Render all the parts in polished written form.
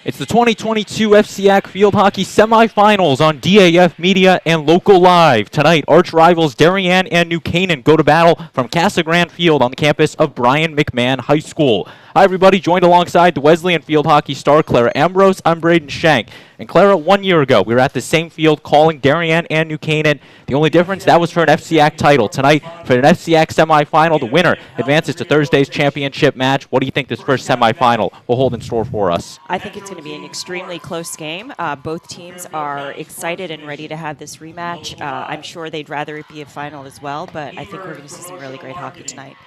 It's the 2022 FCIAC Field Hockey Semifinals on DAF Media and Local Live. Tonight, arch rivals Darien and New Canaan go to battle from Casa Grande Field on the campus of Brian McMahon High School. Hi, everybody. Joined alongside the Wesleyan Field Hockey star Clara Ambrose. I'm Braden Shank. And Clara, 1 year ago, we were at the same field calling Darien and New Canaan. The only difference, that was for an FCIAC title. Tonight, for an FCIAC semifinal, the winner advances to Thursday's championship match. What do you think this first semifinal will hold in store for us? I think it's going to be an extremely close game. Both teams are excited and ready to have this rematch. I'm sure they'd rather it be a final as well, but I think we're going to see some really great hockey tonight.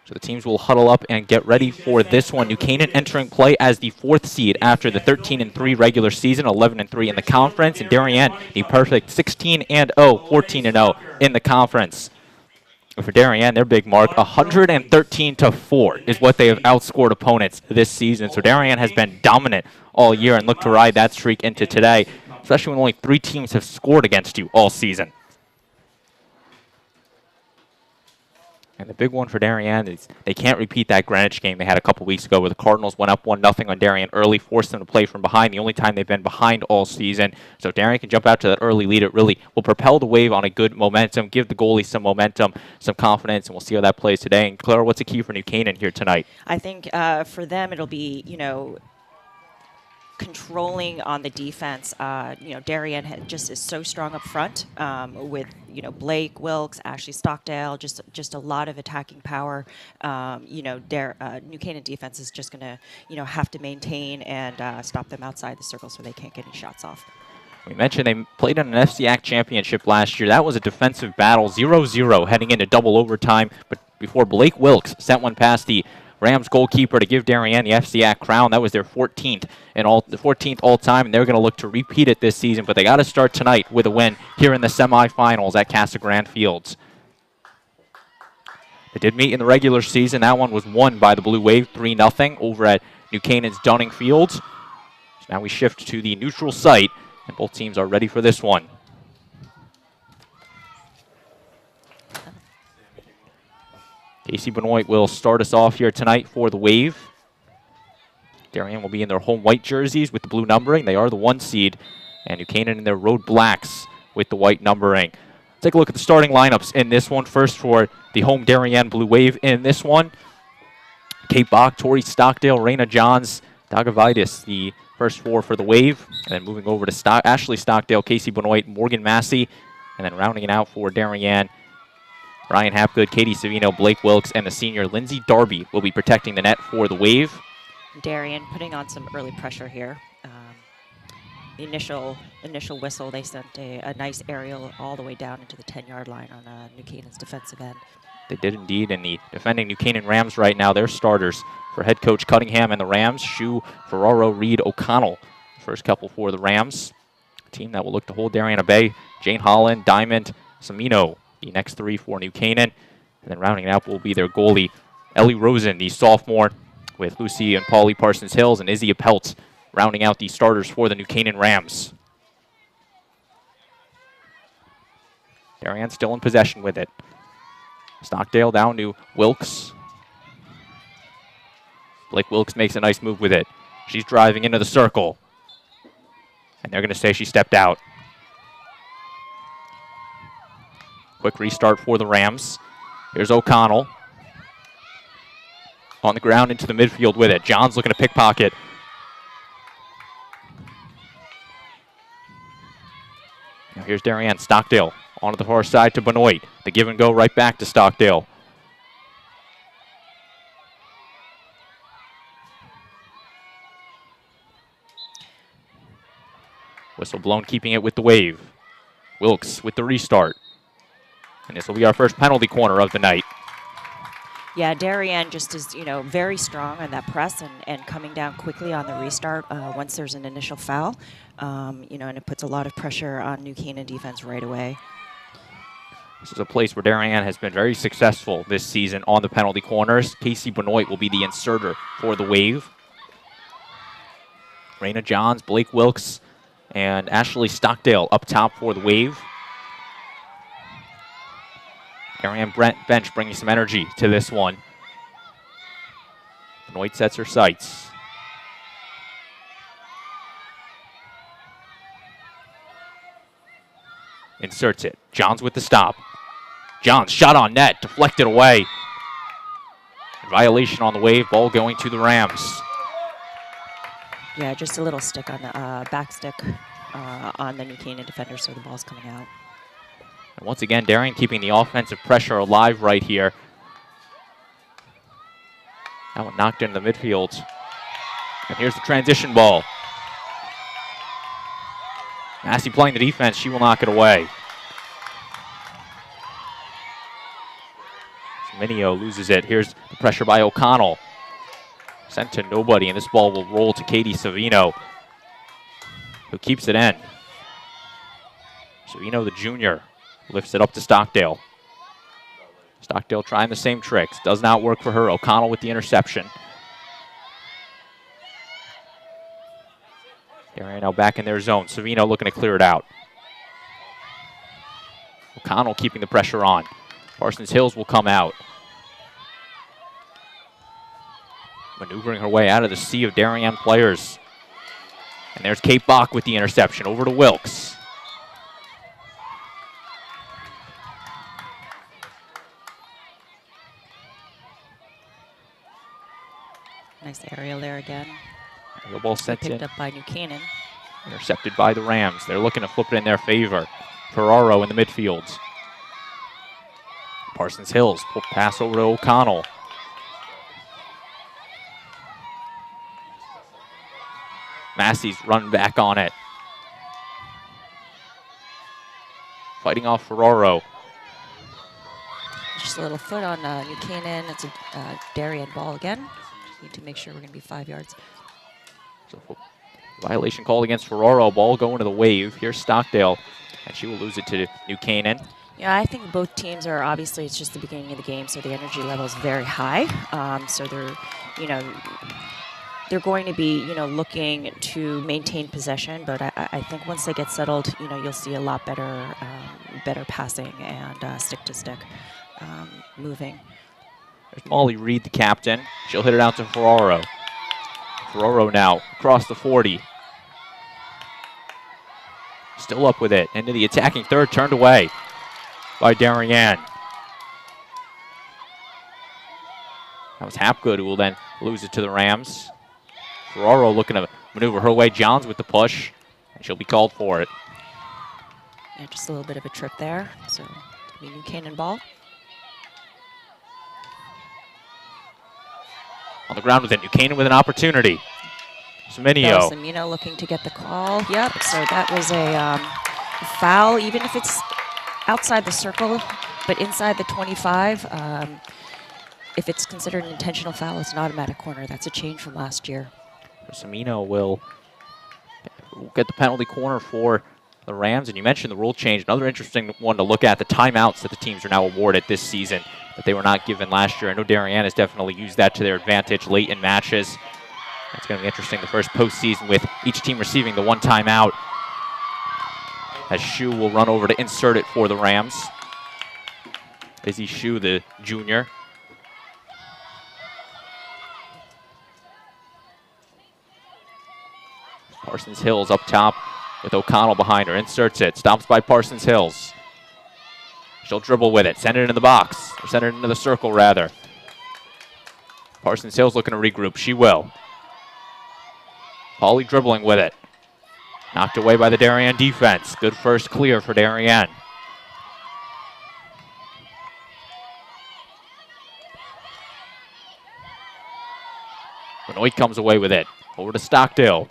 So the teams will huddle up and get ready for this one. New Canaan entering play as the 4th seed after the 13-3 regular season, 11-3 in the conference, and Darien the perfect 16-0, 14-0 in the conference. For Darien, their big mark, 113-4 is what they have outscored opponents this season. So Darien has been dominant all year and look to ride that streak into today, especially when only 3 teams have scored against you all season. And the big one for Darien is they can't repeat that Greenwich game they had a couple weeks ago where the Cardinals went up 1-0 on Darien early, forced them to play from behind, the only time they've been behind all season. So if Darien can jump out to that early lead, it really will propel the Wave on a good momentum, give the goalie some momentum, some confidence, and we'll see how that plays today. And Clara, what's the key for New Canaan here tonight? I think for them it'll be, controlling on the defense. Darien just is so strong up front with, Blake, Wilkes, Ashley Stockdale, just a lot of attacking power. New Canaan defense is just going to, have to maintain and stop them outside the circle so they can't get any shots off. We mentioned they played in an FCIAC championship last year. That was a defensive battle, 0-0 heading into double overtime, but before Blake Wilkes sent one past the Rams goalkeeper to give Darien the FCIAC crown. That was their 14th all time, and they're going to look to repeat it this season, but they got to start tonight with a win here in the semifinals at Casa Grande Fields. They did meet in the regular season. That one was won by the Blue Wave 3-0 over at New Canaan's Dunning Fields. So now we shift to the neutral site, and both teams are ready for this one. Casey Benoit will start us off here tonight for the Wave. Darien will be in their home white jerseys with the blue numbering. They are the 1 seed. And New Canaan in their road blacks with the white numbering. Take a look at the starting lineups in this one. First for the home Darien Blue Wave in this one. Kate Bach, Tori Stockdale, Raina Johns, Dagavitis, the first 4 for the Wave. And then moving over to Ashley Stockdale, Casey Benoit, Morgan Massey. And then rounding it out for Darien, Ryan Hapgood, Katie Savino, Blake Wilkes, and the senior Lindsay Darby will be protecting the net for the Wave. Darien putting on some early pressure here. The initial whistle, they sent a nice aerial all the way down into the 10-yard line on New Canaan's defensive end. They did indeed, and the defending New Canaan Rams right now, their starters for head coach Cunningham and the Rams, Shu, Ferraro, Reed, O'Connell. First couple for the Rams. A team that will look to hold Darien at bay. Jane Holland, Diamond, Samino. The next 3 for New Canaan. And then rounding it out will be their goalie, Ellie Rosen, the sophomore, with Lucy and Paulie Parsons-Hills and Izzy Appelt rounding out the starters for the New Canaan Rams. Darien still in possession with it. Stockdale down to Wilkes. Blake Wilkes makes a nice move with it. She's driving into the circle. And they're going to say she stepped out. Quick restart for the Rams. Here's O'Connell. On the ground into the midfield with it. John's looking to pickpocket. Now here's Darien. Stockdale onto the far side to Benoit. The give and go right back to Stockdale. Whistle blown, keeping it with the Wave. Wilkes with the restart. And this will be our first penalty corner of the night. Yeah, Darien just is, very strong on that press and coming down quickly on the restart once there's an initial foul. And it puts a lot of pressure on New Canaan defense right away. This is a place where Darien has been very successful this season on the penalty corners. Casey Benoit will be the inserter for the Wave. Raina Johns, Blake Wilkes, and Ashley Stockdale up top for the Wave. Darien bench bringing some energy to this one. Benoit sets her sights. Inserts it. Johns with the stop. Johns shot on net, deflected away. Violation on the Wave, ball going to the Rams. Yeah, just a little stick on the back stick on the New Canaan defender, so the ball's coming out. And once again, Darien keeping the offensive pressure alive right here. That one knocked into the midfield. And here's the transition ball. Massey playing the defense, she will knock it away. Minio loses it. Here's the pressure by O'Connell. Sent to nobody, and this ball will roll to Katie Savino, who keeps it in. Savino, the junior, lifts it up to Stockdale. Stockdale trying the same tricks. Does not work for her. O'Connell with the interception. Darien now back in their zone. Savino looking to clear it out. O'Connell keeping the pressure on. Parsons Hills will come out. Maneuvering her way out of the sea of Darien players. And there's Kate Bach with the interception. Over to Wilkes. Nice aerial there again. The ball sent picked in. Up by New Canaan. Intercepted by the Rams. They're looking to flip it in their favor. Ferraro in the midfield. Parsons Hills, pass over to O'Connell. Massey's run back on it. Fighting off Ferraro. Just a little foot on New Canaan. It's a Darien ball again. Just need to make sure we're going to be 5 yards. So, violation called against Ferraro. Ball going to the Wave. Here's Stockdale, and she will lose it to New Canaan. Yeah, I think both teams are obviously, it's just the beginning of the game, so the energy level is very high. So they're, they're going to be, looking to maintain possession. But I think once they get settled, you'll see a lot better, better passing and stick to stick moving. There's Molly Reed, the captain. She'll hit it out to Ferraro. Ferraro now across the 40. Still up with it. Into the attacking third, turned away by Darien. That was Hapgood, who will then lose it to the Rams. Ferraro looking to maneuver her way. Johns with the push, and she'll be called for it. Yeah, just a little bit of a trip there. So, New Canaan ball. On the ground with it, New Canaan with an opportunity. Seminio. Semino looking to get the call. Yep, so that was a foul, even if it's outside the circle, but inside the 25. If it's considered an intentional foul, it's an automatic corner. That's a change from last year. Semino will get the penalty corner for the Rams. And you mentioned the rule change. Another interesting one to look at, the timeouts that the teams are now awarded this season that they were not given last year. I know Darien has definitely used that to their advantage late in matches. It's going to be interesting, the first postseason with each team receiving the one timeout, as Shu will run over to insert it for the Rams. Izzy Shu, the junior. Parsons Hills up top with O'Connell behind her. Inserts it. Stops by Parsons Hills. She'll dribble with it. Send it into the box. Or send it into the circle, rather. Parsons Hills looking to regroup. She will. Pauly dribbling with it. Knocked away by the Darien defense. Good first clear for Darien. Benoit comes away with it. Over to Stockdale.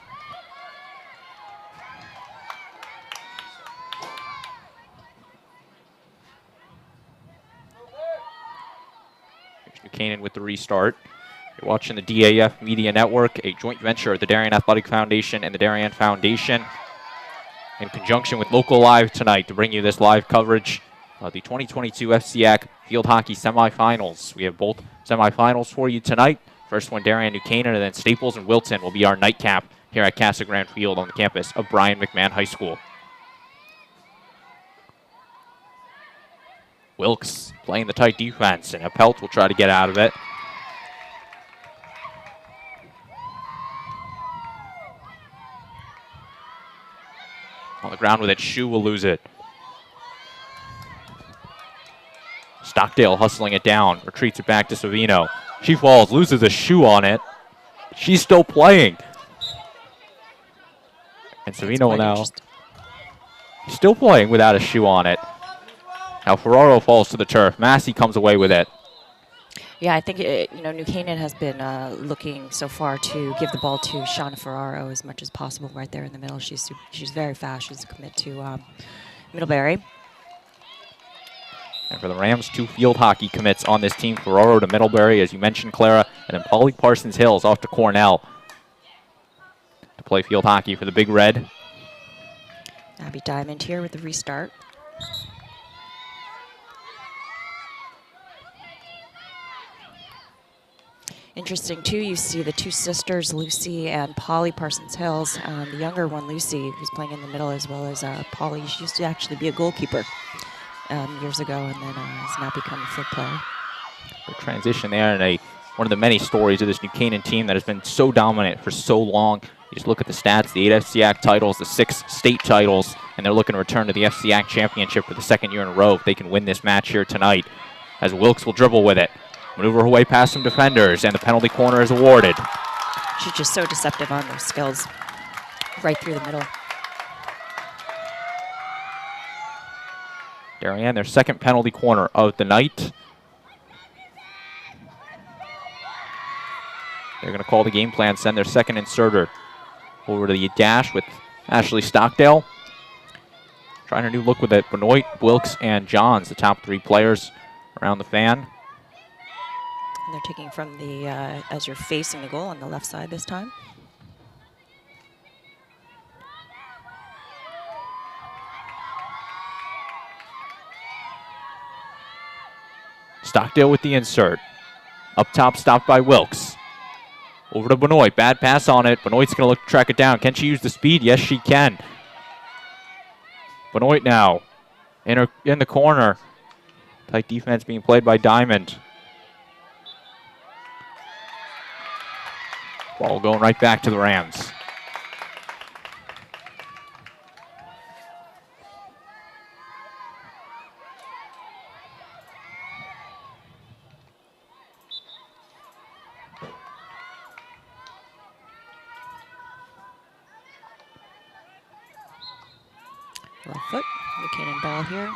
Here's New Canaan with the restart. You're watching the DAF Media Network, a joint venture of the Darien Athletic Foundation and the Darien Foundation, in conjunction with Local Live tonight to bring you this live coverage of the 2022 FCIAC Field Hockey Semifinals. We have both semifinals for you tonight. First one, Darien, New Canaan, and then Staples and Wilton will be our nightcap here at Casa Grande Field on the campus of Brian McMahon High School. Wilkes playing the tight defense, and Appelt will try to get out of it. On the ground with it, Shu will lose it. Stockdale hustling it down, retreats it back to Savino. She falls, loses a shoe on it. She's still playing. And Savino now still playing without a shoe on it. Now Ferraro falls to the turf. Massey comes away with it. Yeah, I think New Canaan has been looking so far to give the ball to Shauna Ferraro as much as possible right there in the middle. She's very fast. She's a commit to Middlebury. And for the Rams, 2 field hockey commits on this team. Ferraro to Middlebury, as you mentioned, Clara, and then Polly Parsons-Hills off to Cornell to play field hockey for the Big Red. Abby Diamond here with the restart. Interesting, too, you see the 2 sisters, Lucy and Polly Parsons-Hills. The younger one, Lucy, who's playing in the middle, as well as Polly. She used to actually be a goalkeeper years ago, and then has now become a field player. Good transition there, and one of the many stories of this New Canaan team that has been so dominant for so long. You just look at the stats, the 8 FCIAC titles, the 6 state titles, and they're looking to return to the FCIAC championship for the 2nd year in a row if they can win this match here tonight, as Wilkes will dribble with it. Maneuver her way past some defenders, and the penalty corner is awarded. She's just so deceptive on those skills, right through the middle. Darien, their 2nd penalty corner of the night. They're going to call the game plan, send their 2nd inserter over to the dash with Ashley Stockdale. Trying a new look with it. Benoit, Wilkes, and Johns, the top 3 players around the fan. And they're taking from the, as you're facing the goal on the left side this time. Stockdale with the insert. Up top, stopped by Wilkes. Over to Benoit. Bad pass on it. Benoit's going to look to track it down. Can she use the speed? Yes, she can. Benoit now in the corner. Tight defense being played by Diamond. Ball going right back to the Rams. Left foot, the Canaan ball here.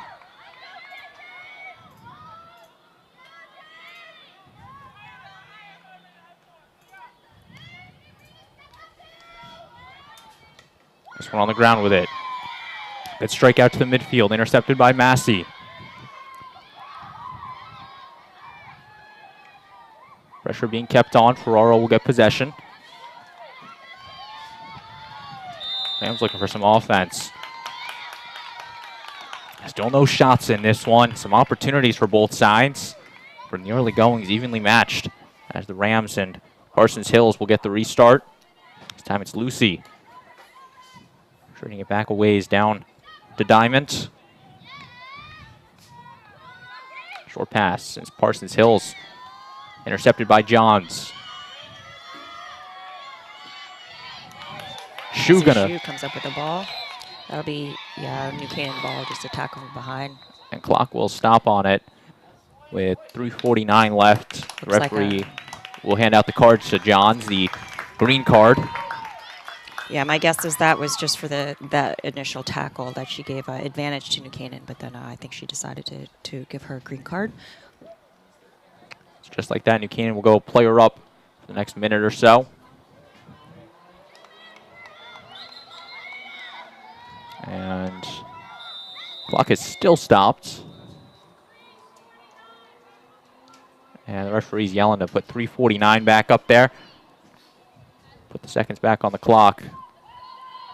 This one on the ground with it. Good strike out to the midfield, intercepted by Massey. Pressure being kept on. Ferraro will get possession. Rams looking for some offense. Still no shots in this one. Some opportunities for both sides. From the early goings, evenly matched as the Rams and Parsons-Hills will get the restart. This time it's Lucy. Turning it back a ways down to Diamond. Short pass since Parsons-Hills. Intercepted by Johns. Shu comes up with the ball. That'll be, New Canaan ball, just a tackle from behind. And clock will stop on it with 3:49 left. The referee will hand out the cards to Johns, the green card. Yeah, my guess is that was just for that initial tackle that she gave advantage to New Canaan, but then I think she decided to give her a green card. Just like that, New Canaan will go player up for the next minute or so. And clock is still stopped. And the referee's yelling to put 3:49 back up there. Put the seconds back on the clock.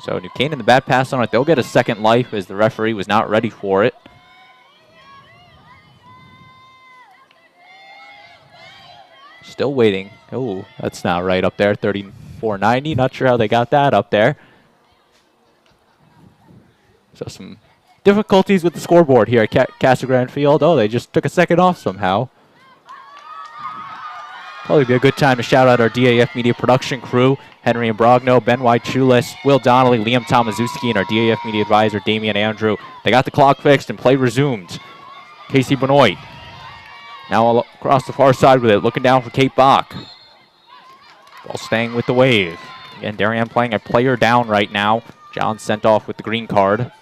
So New Canaan, the bad pass on it. They'll get a second life as the referee was not ready for it. Still waiting. Oh, that's not right up there. 34.90. Not sure how they got that up there. So some difficulties with the scoreboard here at Casa Grande Field. Oh, they just took a second off somehow. Probably be a good time to shout out our DAF Media production crew, Henry Imbrogno, Ben White-Chulis, Will Donnelly, Liam Tomaszewski, and our DAF Media advisor, Damian Andrew. They got the clock fixed and play resumed. Casey Benoit Now all across the far side with it, looking down for Kate Bach. Ball staying with the Wave. Again, Darien playing a player down right now. John sent off with the green card.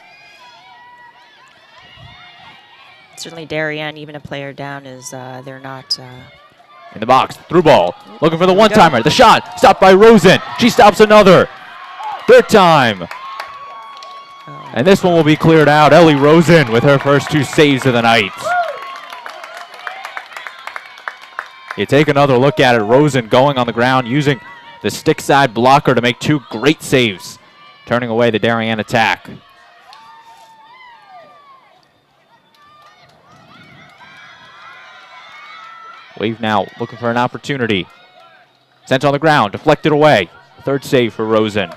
Certainly Darien, even a player down, is they're not... In the box, through ball. Looking for the There we one-timer. go. The shot, stopped by Rosen. She stops another. Third time. And this one will be cleared out. Ellie Rosen with her first 2 saves of the night. You take another look at it. Rosen going on the ground, using the stick side blocker to make 2 great saves, turning away the Darien attack. Wave now looking for an opportunity. Sent on the ground, deflected away. Third save for Rosen.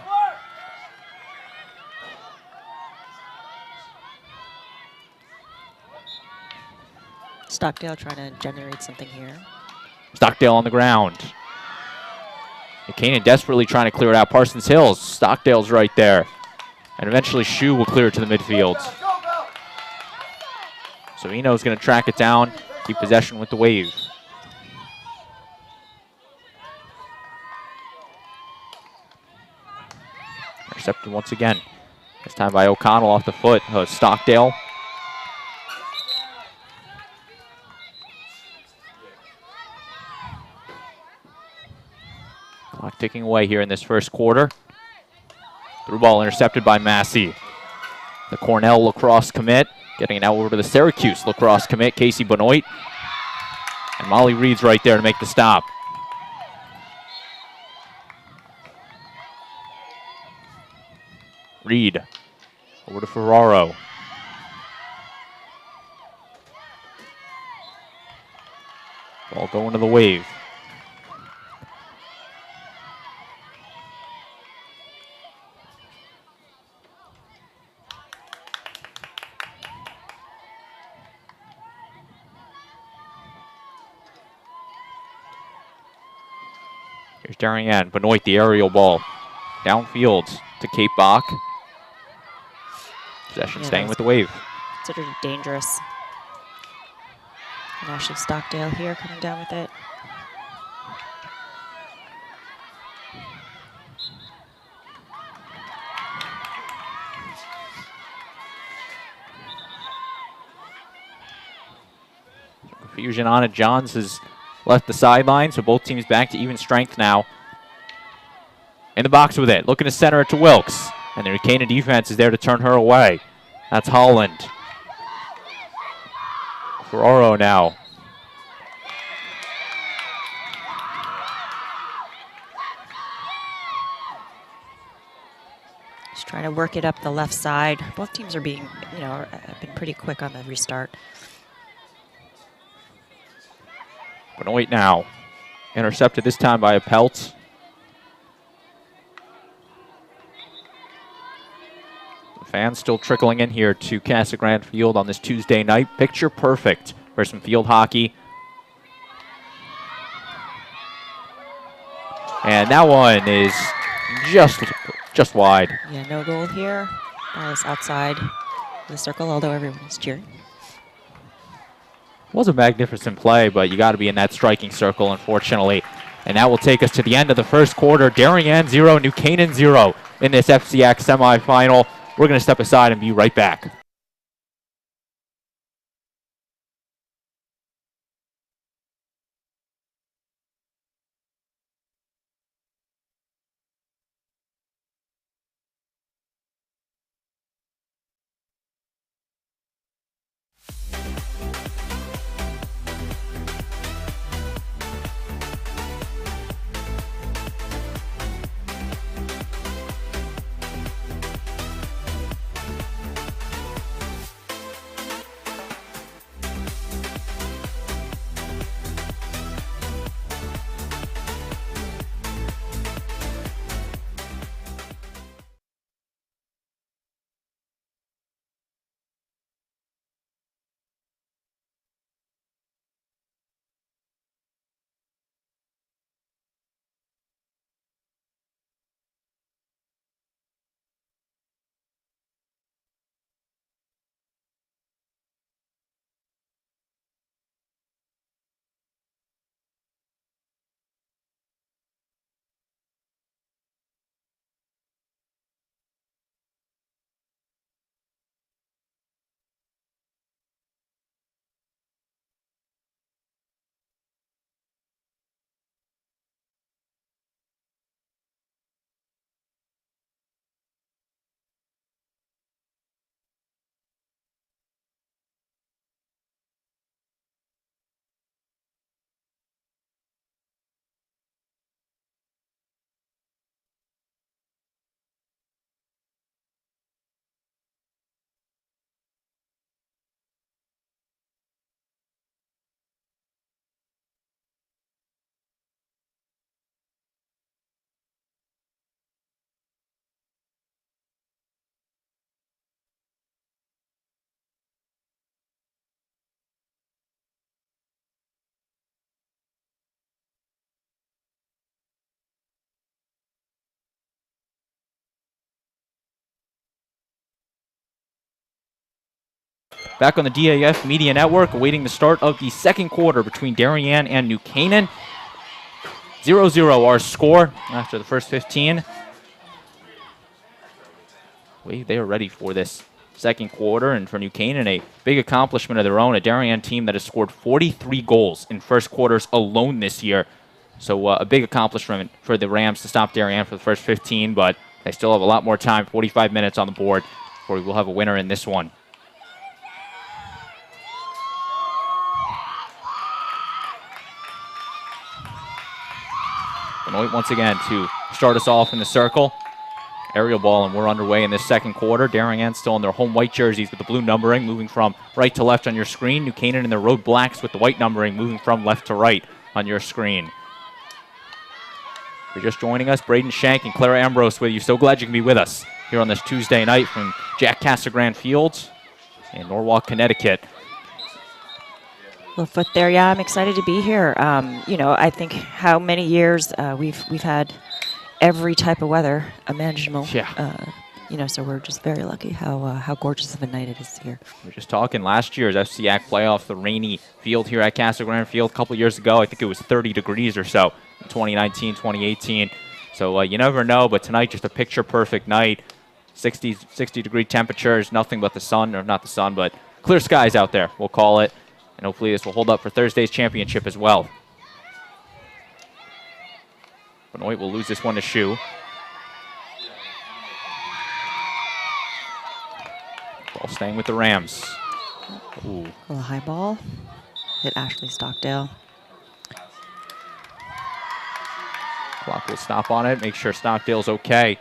Stockdale trying to generate something here. Stockdale on the ground. And Canaan desperately trying to clear it out. Parsons Hills, Stockdale's right there. And eventually Shu will clear it to the midfield. So Eno's going to track it down, keep possession with the Wave. Intercepted once again. This time by O'Connell off the foot of Stockdale. Clock ticking away here in this first quarter. Through ball intercepted by Massey. The Cornell lacrosse commit, getting it out over to the Syracuse lacrosse commit, Casey Benoit. And Molly Reed's right there to make the stop. Reed over to Ferraro. Ball going to the Wave. Here's Darien. Benoit, the aerial ball. Downfield to Kate Bach. Possession staying with the Wave. Considered dangerous. And Ashley Stockdale here coming down with it. Confusion on it. Johns has left the sideline, so both teams back to even strength now. In the box with it, looking to center it to Wilkes. And the Canaan defense is there to turn her away. That's Holland. Ferraro now. Just trying to work it up the left side. Both teams are being, have been pretty quick on the restart. Benoit now. Intercepted this time by a Pelt. Fans still trickling in here to Casa Grande Field on this Tuesday night. Picture perfect for some field hockey. And that one is just wide. Yeah, no goal here. Ball is outside the circle, although everyone is cheering. Was a magnificent play, but you got to be in that striking circle, unfortunately. And that will take us to the end of the first quarter. Darien 0, New Canaan 0 in this FCIAC semifinal. We're going to step aside and be right back. back on the DAF Media Network, awaiting the start of the second quarter between Darien and New Canaan. 0-0 our score after the first 15. They are ready for this second quarter, and for New Canaan, a big accomplishment of their own, a Darien team that has scored 43 goals in first quarters alone this year. So a big accomplishment for the Rams to stop Darien for the first 15, but they still have a lot more time, 45 minutes on the board, before we will have a winner in this one. Benoit once again to start us off in the circle. Aerial ball, and we're underway in this second quarter. Darien still in their home white jerseys with the blue numbering, moving from right to left on your screen. New Canaan in their road blacks with the white numbering, moving from left to right on your screen. If you're just joining us, Braden Shank and Clara Ambrose with you. So glad you can be with us here on this Tuesday night from Jack Casagrande Fields in Norwalk, Connecticut. Little foot there, yeah. I'm excited to be here. You know, I think how many years we've had every type of weather imaginable. Yeah. You know, so we're just very lucky how gorgeous of a night it is here. We were just talking last year's FCIAC playoffs, the rainy field here at Casagrande Field a couple years ago. I think it was 30 degrees or so in 2019, 2018. So you never know, but tonight just a picture-perfect night. 60-degree temperatures, nothing but the sun, or not the sun, but clear skies out there, we'll call it. And hopefully this will hold up for Thursday's championship as well. Benoit will lose this one to Shu. Ball staying with the Rams. Ooh. A high ball. Hit Ashley Stockdale. Clock will stop on it, make sure Stockdale's okay.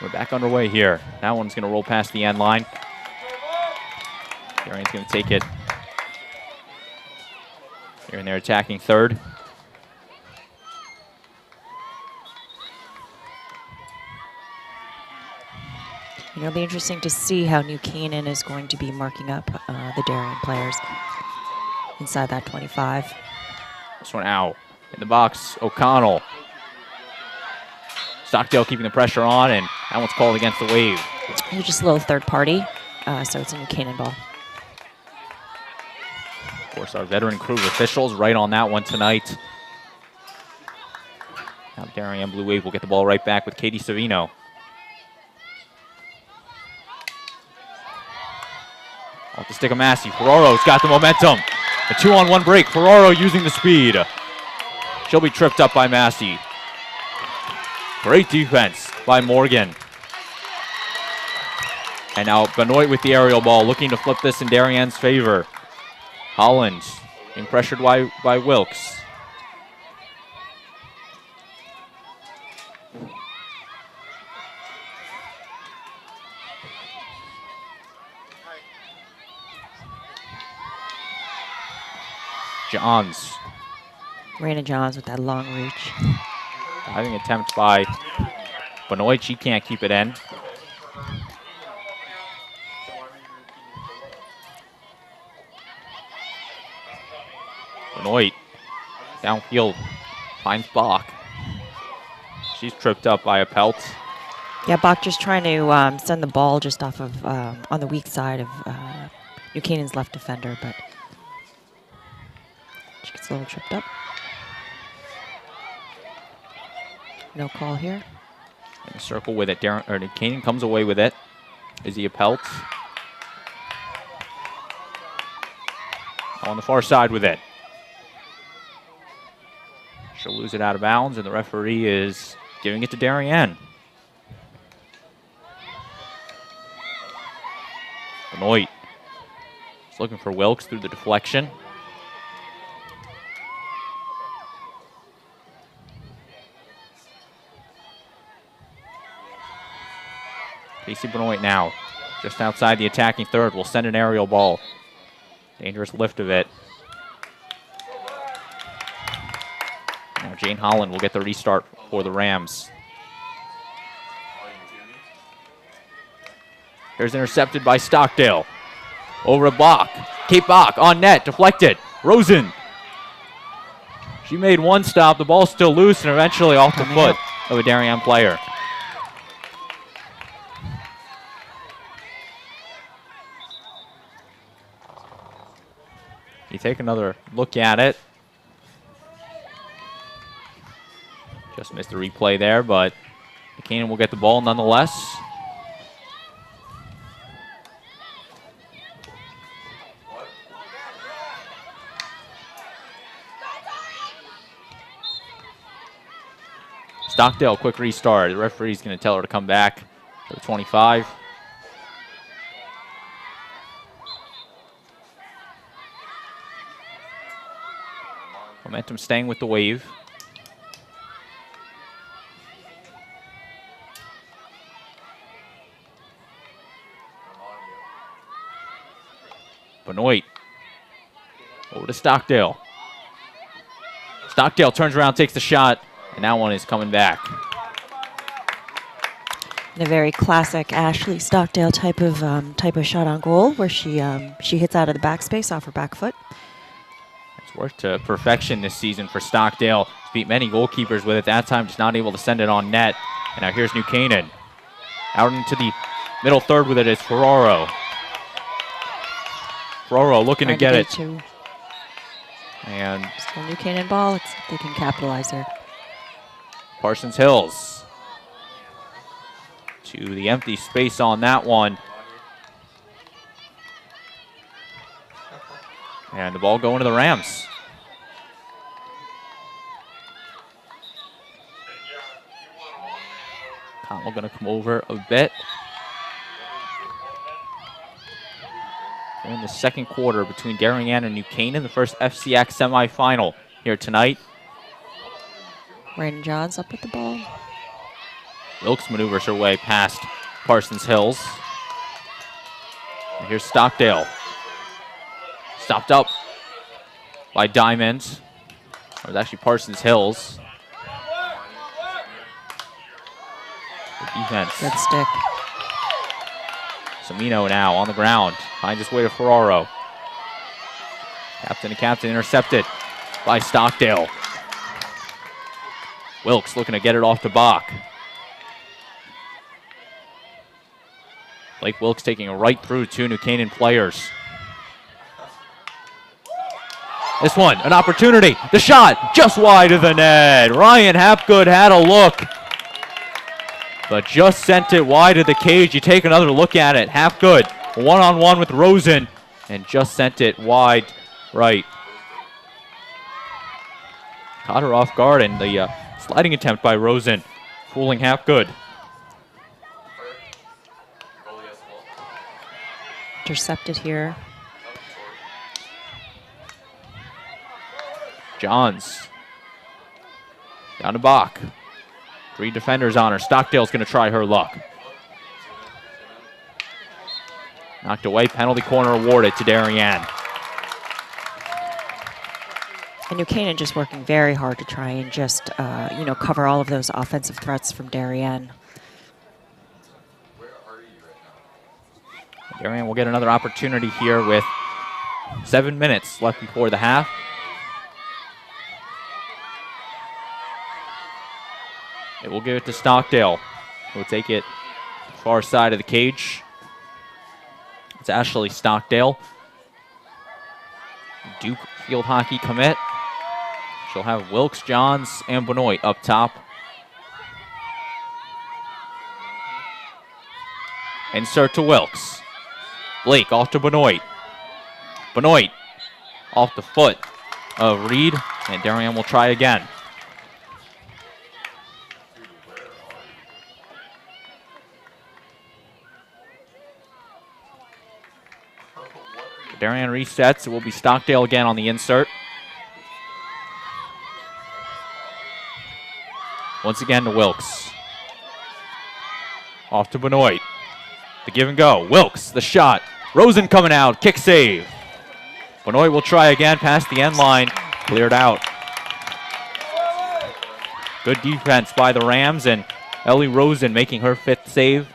We're back underway here. That one's going to roll past the end line. Darien's going to take it. Here and they're attacking third. It'll be interesting to see how New Canaan is going to be marking up the Darien players inside that 25. This one out. In the box, O'Connell. Stockdale keeping the pressure on, and that one's called against the Wave. It was just a little third party, so it's a New Canaan ball. Of course, our veteran crew of officials right on that one tonight. Now Darien Blue Wave will get the ball right back with Katie Savino. Off the stick of Massey. Ferraro's got the momentum. A 2-on-1 break. Ferraro using the speed. She'll be tripped up by Massey. Great defense by Morgan. And now Benoit with the aerial ball, looking to flip this in Darien's favor. Holland being pressured by Wilkes. Johns. Raina Johns with that long reach. Diving attempt by Benoit. She can't keep it in. Benoit downfield finds Bach. She's tripped up by a pelt. Yeah, Bach just trying to send the ball just off of on the weak side of New Canaan's left defender, but she gets a little tripped up. No call here. In a circle with it. New Canaan comes away with it. Is he a pelt? On the far side with it. She'll lose it out of bounds, and the referee is giving it to Darien. Benoit is looking for Wilkes through the deflection. Casey Benoit now, just outside the attacking third, will send an aerial ball. Dangerous lift of it. Now Jane Holland will get the restart for the Rams. Here's intercepted by Stockdale. Over to Bach. Kate Bach on net, deflected. Rosen She made one stop. The ball's still loose and eventually off the foot Up. of a Darien player. You take another look at it. Just missed the replay there, but Canaan will get the ball nonetheless. Stockdale, quick restart. The referee's going to tell her to come back to the 25. Momentum staying with the Wave. Benoit over to Stockdale. Stockdale turns around, takes the shot, and that one is coming back. A very classic Ashley Stockdale type of shot on goal, where she hits out of the backspace off her back foot. It's worked to perfection this season for Stockdale. She's beat many goalkeepers with it. That time, just not able to send it on net. And now here's New Canaan. Out into the middle third with it is Ferraro. Ferraro looking to get it. And still New Canaan ball. They can capitalize there. Parsons Hills to the empty space on that one. And the ball going to the Rams. Connell going to come over a bit. In the second quarter between Darien and New Canaan, the first FCIAC semifinal here tonight. Raiden Johns up with the ball. Wilkes maneuvers her way past Parsons Hills. And here's Stockdale. Stopped up by Diamond. It was actually Parsons Hills. Good defense. Good stick. Samino now on the ground. Finds his way to Ferraro. Captain intercepted by Stockdale. Wilkes looking to get it off to Bach. Blake Wilkes taking it right through two New Canaan players. This one, an opportunity. The shot just wide of the net. Ryan Hapgood had a look, but just sent it wide of the cage. You take another look at it. Hapgood one-on-one with Rosen and just sent it wide right. Caught her off guard, and the sliding attempt by Rosen fooling Hapgood. Intercepted here. Johns down to Bach. Three defenders on her. Stockdale's going to try her luck. Knocked away. Penalty corner awarded to Darien. And New Canaan just working very hard to try and just cover all of those offensive threats from Darien. Darien will get another opportunity here with 7 minutes left before the half. It will give it to Stockdale, who will take it to the far side of the cage. It's Ashley Stockdale. Duke field hockey commit. She'll have Wilkes, Johns, and Benoit up top. Insert to Wilkes. Blake off to Benoit. Benoit off the foot of Reed, and Darien will try again. Darien resets. It will be Stockdale again on the insert. Once again to Wilkes. Off to Benoit. The give and go. Wilkes, the shot. Rosen coming out. Kick save. Benoit will try again past the end line. Cleared out. Good defense by the Rams, and Ellie Rosen making her 5th save.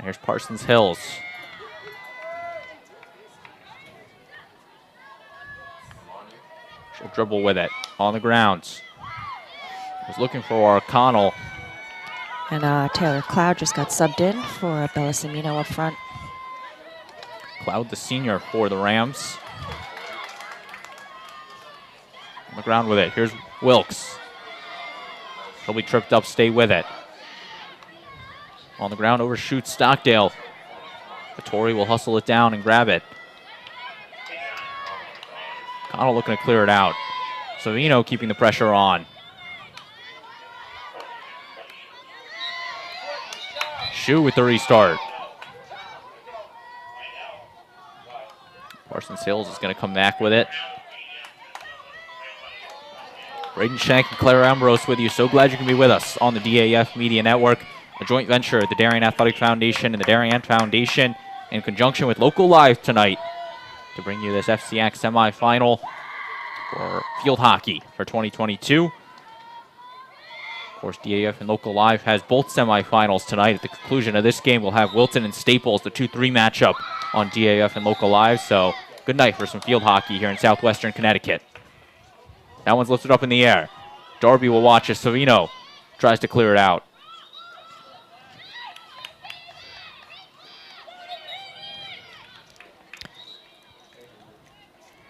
Here's Parsons Hills. She'll dribble with it on the grounds. Was looking for Connell. And Taylor Cloud just got subbed in for Bella Semino up front. Cloud, the senior for the Rams. On the ground with it. Here's Wilkes. She'll be tripped up, stay with it. On the ground, overshoots Stockdale. Vittori will hustle it down and grab it. Connell looking to clear it out. Savino keeping the pressure on. Shu with the restart. Parsons Hills is going to come back with it. Braden Shank and Claire Ambrose with you. So glad you can be with us on the DAF Media Network, a joint venture of the Darien Athletic Foundation and the Darien Foundation in conjunction with Local Live tonight to bring you this FCIAC semifinal for field hockey for 2022. Of course, DAF and Local Live has both semifinals tonight. At the conclusion of this game, we'll have Wilton and Staples, the 2-3 matchup on DAF and Local Live. So good night for some field hockey here in southwestern Connecticut. That one's lifted up in the air. Darby will watch as Savino tries to clear it out.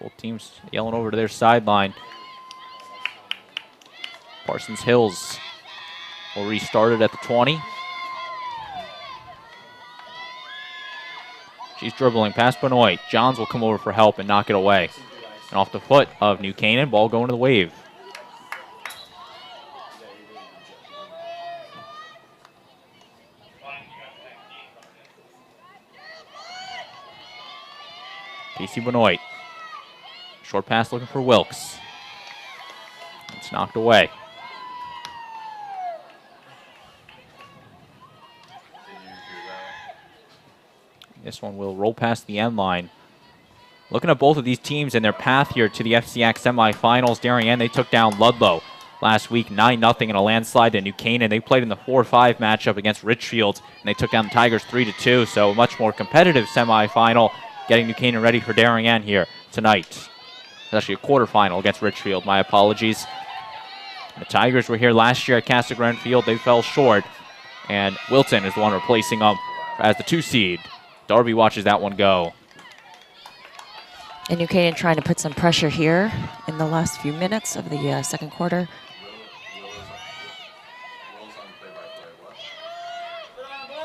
Both teams yelling over to their sideline. Parsons Hills will restart it at the 20. She's dribbling past Benoit. Johns will come over for help and knock it away. And off the foot of New Canaan, ball going to the Wave. Casey Benoit. Short pass looking for Wilkes. It's knocked away. This one will roll past the end line. Looking at both of these teams and their path here to the FCIAC semifinals, Darien, they took down Ludlow last week 9-0 in a landslide to New Canaan. They played in the 4-5 matchup against Richfield, and they took down the Tigers 3-2, so a much more competitive semifinal, getting New Canaan ready for Darien here tonight. It's actually a quarterfinal against Richfield, my apologies. The Tigers were here last year at Casa Grande Field. They fell short, and Wilton is the one replacing them as the 2 seed. Darby watches that one go. And New Canaan trying to put some pressure here in the last few minutes of the second quarter.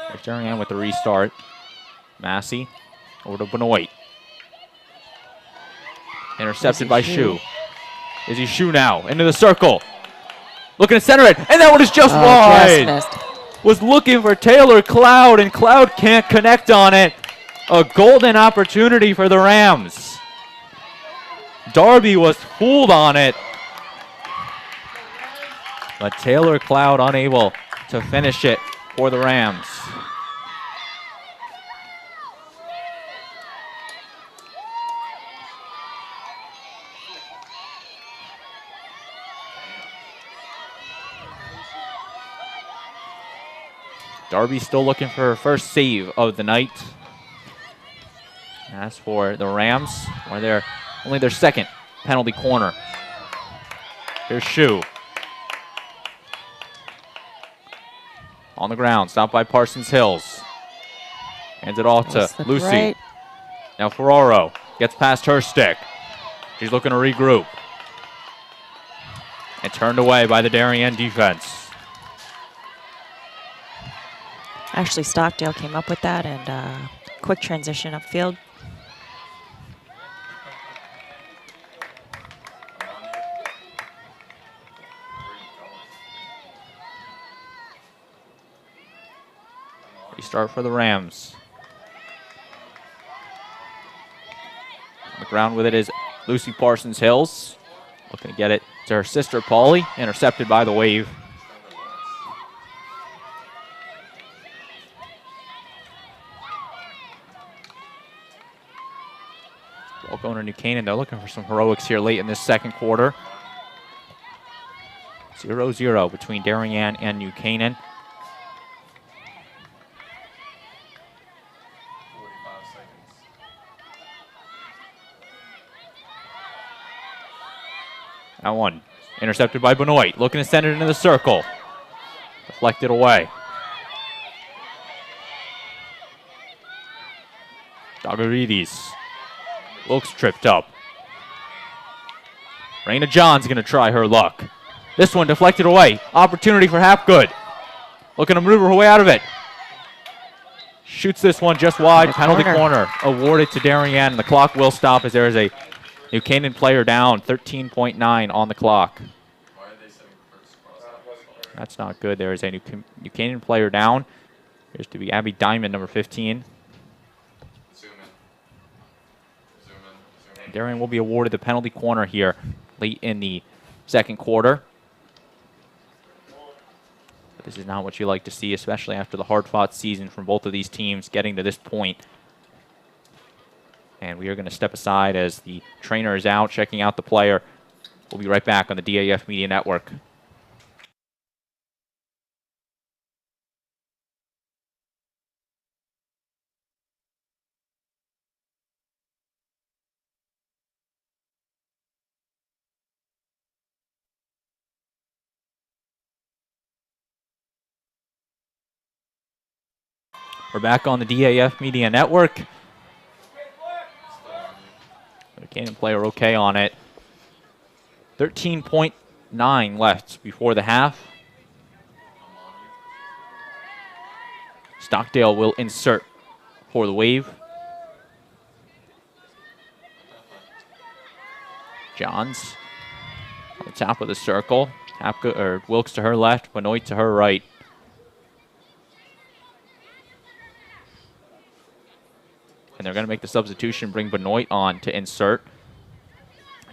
There's Darien with the restart. Massey over to Benoit. Intercepted by Shu. Izzy Shu now into the circle. Looking to center it, and that one is just wide. Just missed. Was looking for Taylor Cloud, and Cloud can't connect on it. A golden opportunity for the Rams. Darby was fooled on it, but Taylor Cloud unable to finish it for the Rams. Darby still looking for her first save of the night. As for the Rams, they're only their second penalty corner. Here's Shu. On the ground, stopped by Parsons Hills. Hands it off to Lucy. Right. Now Ferraro gets past her stick. She's looking to regroup. And turned away by the Darien defense. Ashley Stockdale came up with that, and quick transition upfield. Restart for the Rams. On the ground with it is Lucy Parsons Hills. Looking to get it to her sister, Pauly. Intercepted by the Wave. Ball going to New Canaan. They're looking for some heroics here late in this second quarter. 0-0 between Darien and New Canaan. That one intercepted by Benoit, looking to send it into the circle. Deflected away. Dogarides. Wilkes tripped up. Raina John's going to try her luck. This one deflected away. Opportunity for Hapgood. Looking to maneuver her way out of it. Shoots this one just wide. Penalty corner awarded to Darien, and the clock will stop as there is a New Canaan player down. 13.9 on the clock. That's not good. There is a New Canaan player down. Appears to be Abby Diamond, number 15. Darien will be awarded the penalty corner here late in the second quarter. But this is not what you like to see, especially after the hard-fought season from both of these teams getting to this point. And we are going to step aside as the trainer is out, checking out the player. We'll be right back on the DAF Media Network. We're back on the DAF Media Network. The Canaan player okay on it. 13.9 left before the half. Stockdale will insert for the Wave. Johns on the top of the circle. Wilkes to her left, Benoit to her right. And they're going to make the substitution, bring Benoit on to insert.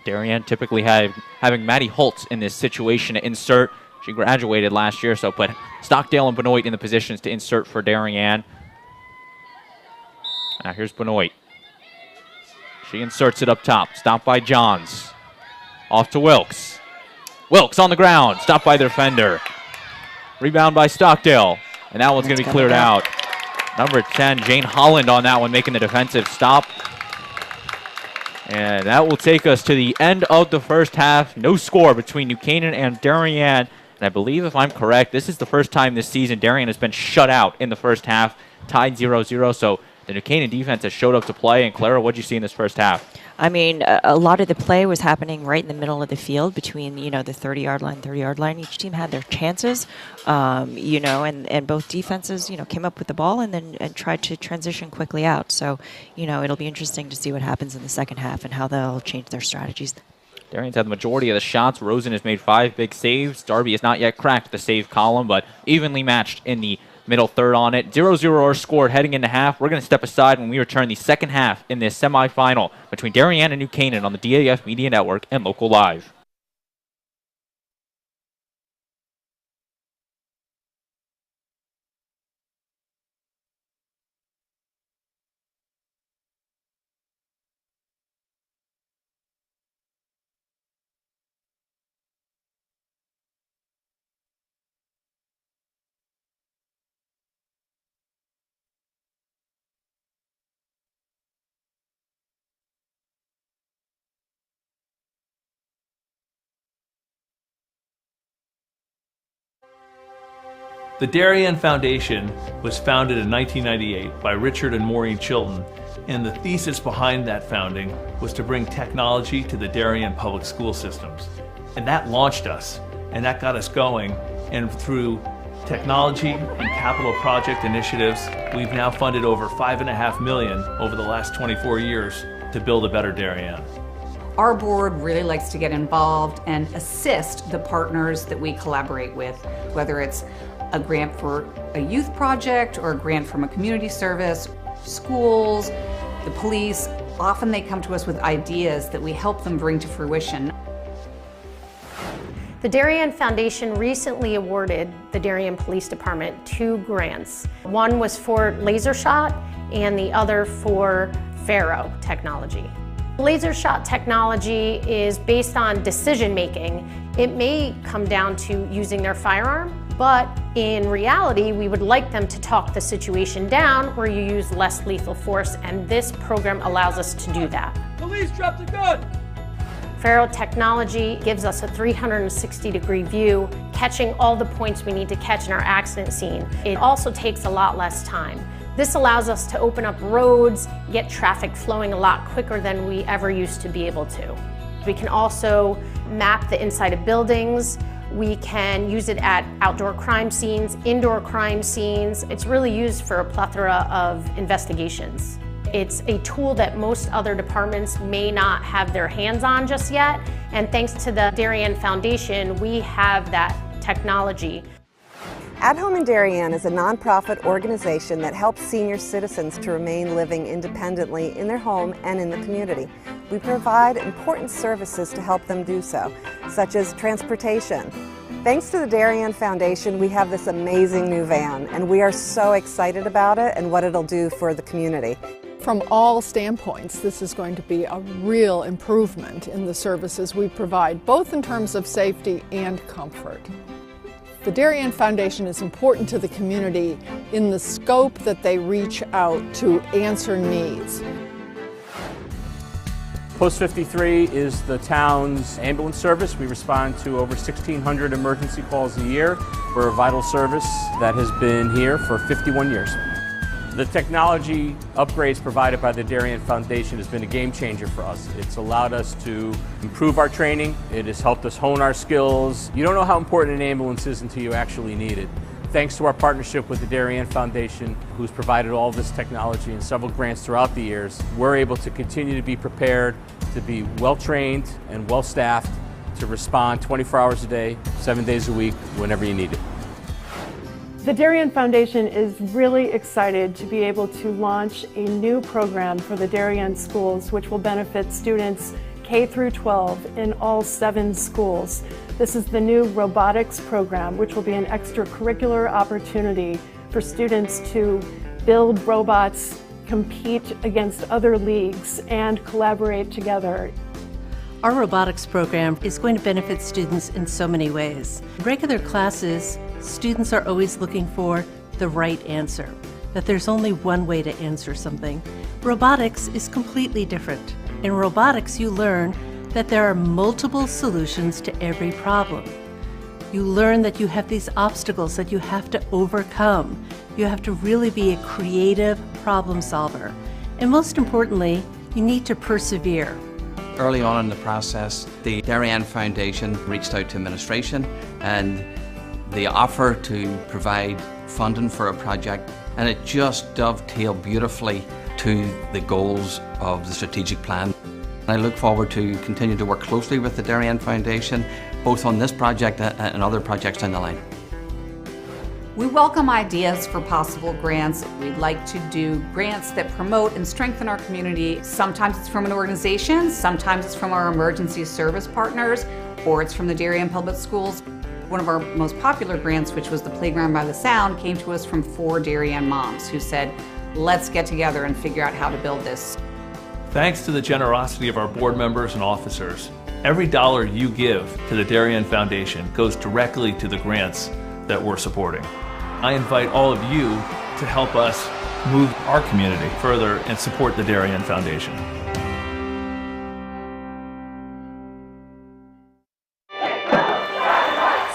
Darien typically having Maddie Holtz in this situation to insert. She graduated last year, so put Stockdale and Benoit in the positions to insert for Darien. Now here's Benoit. She inserts it up top, stopped by Johns. Off to Wilkes. Wilkes on the ground, stopped by the defender. Rebound by Stockdale, and that one's going to be cleared out. Number 10, Jane Holland on that one, making the defensive stop. And that will take us to the end of the first half. No score between New Canaan and Darien. And I believe, if I'm correct, this is the first time this season Darien has been shut out in the first half, tied 0-0. So the New Canaan defense has showed up to play. And Clara, what did you see in this first half? I mean, a lot of the play was happening right in the middle of the field between, the 30-yard line, 30-yard line. Each team had their chances, and both defenses, came up with the ball and tried to transition quickly out. So, it'll be interesting to see what happens in the second half and how they'll change their strategies. Darien's had the majority of the shots. Rosen has made 5 big saves. Darby has not yet cracked the save column, but evenly matched in the middle third on it. 0-0 are scored heading into half. We're going to step aside when we return the second half in this semifinal between Darien and New Canaan on the DAF Media Network and Local Live. The Darien Foundation was founded in 1998 by Richard and Maureen Chilton, and the thesis behind that founding was to bring technology to the Darien public school systems. And that launched us, and that got us going, and through technology and capital project initiatives, we've now funded over $5.5 million over the last 24 years to build a better Darien. Our board really likes to get involved and assist the partners that we collaborate with, whether it's a grant for a youth project or a grant from a community service, schools, the police. Often they come to us with ideas that we help them bring to fruition. The Darien Foundation recently awarded the Darien Police Department 2 grants. One was for laser shot and the other for Faro technology. Laser shot technology is based on decision making. It may come down to using their firearm, but in reality, we would like them to talk the situation down where you use less lethal force, and this program allows us to do that. Police, drop the gun! Faro technology gives us a 360-degree view, catching all the points we need to catch in our accident scene. It also takes a lot less time. This allows us to open up roads, get traffic flowing a lot quicker than we ever used to be able to. We can also map the inside of buildings. We can use it at outdoor crime scenes, indoor crime scenes. It's really used for a plethora of investigations. It's a tool that most other departments may not have their hands on just yet, and thanks to the Darien Foundation, we have that technology. At Home in Darien is a nonprofit organization that helps senior citizens to remain living independently in their home and in the community. We provide important services to help them do so, such as transportation. Thanks to the Darien Foundation, we have this amazing new van, and we are so excited about it and what it'll do for the community. From all standpoints, this is going to be a real improvement in the services we provide, both in terms of safety and comfort. The Darien Foundation is important to the community in the scope that they reach out to answer needs. Post 53 is the town's ambulance service. We respond to over 1,600 emergency calls a year. We're a vital service that has been here for 51 years. The technology upgrades provided by the Darien Foundation has been a game changer for us. It's allowed us to improve our training. It has helped us hone our skills. You don't know how important an ambulance is until you actually need it. Thanks to our partnership with the Darien Foundation, who's provided all this technology and several grants throughout the years, we're able to continue to be prepared, to be well-trained and well-staffed, to respond 24 hours a day, 7 days a week, whenever you need it. The Darien Foundation is really excited to be able to launch a new program for the Darien schools, which will benefit students K through 12 in all 7 schools. This is the new robotics program, which will be an extracurricular opportunity for students to build robots, compete against other leagues, and collaborate together. Our robotics program is going to benefit students in so many ways. In regular classes, students are always looking for the right answer, that there's only one way to answer something. Robotics is completely different. In robotics, you learn that there are multiple solutions to every problem. You learn that you have these obstacles that you have to overcome. You have to really be a creative problem solver. And most importantly, you need to persevere. Early on in the process, the Darien Foundation reached out to administration and they offered to provide funding for a project, and it just dovetailed beautifully to the goals of the strategic plan. I look forward to continue to work closely with the Darien Foundation, both on this project and other projects down the line. We welcome ideas for possible grants. We'd like to do grants that promote and strengthen our community. Sometimes it's from an organization, sometimes it's from our emergency service partners, or it's from the Darien Public Schools. One of our most popular grants, which was the Playground by the Sound, came to us from 4 Darien moms who said, let's get together and figure out how to build this. Thanks to the generosity of our board members and officers, every dollar you give to the Darien Foundation goes directly to the grants that we're supporting. I invite all of you to help us move our community further and support the Darien Foundation.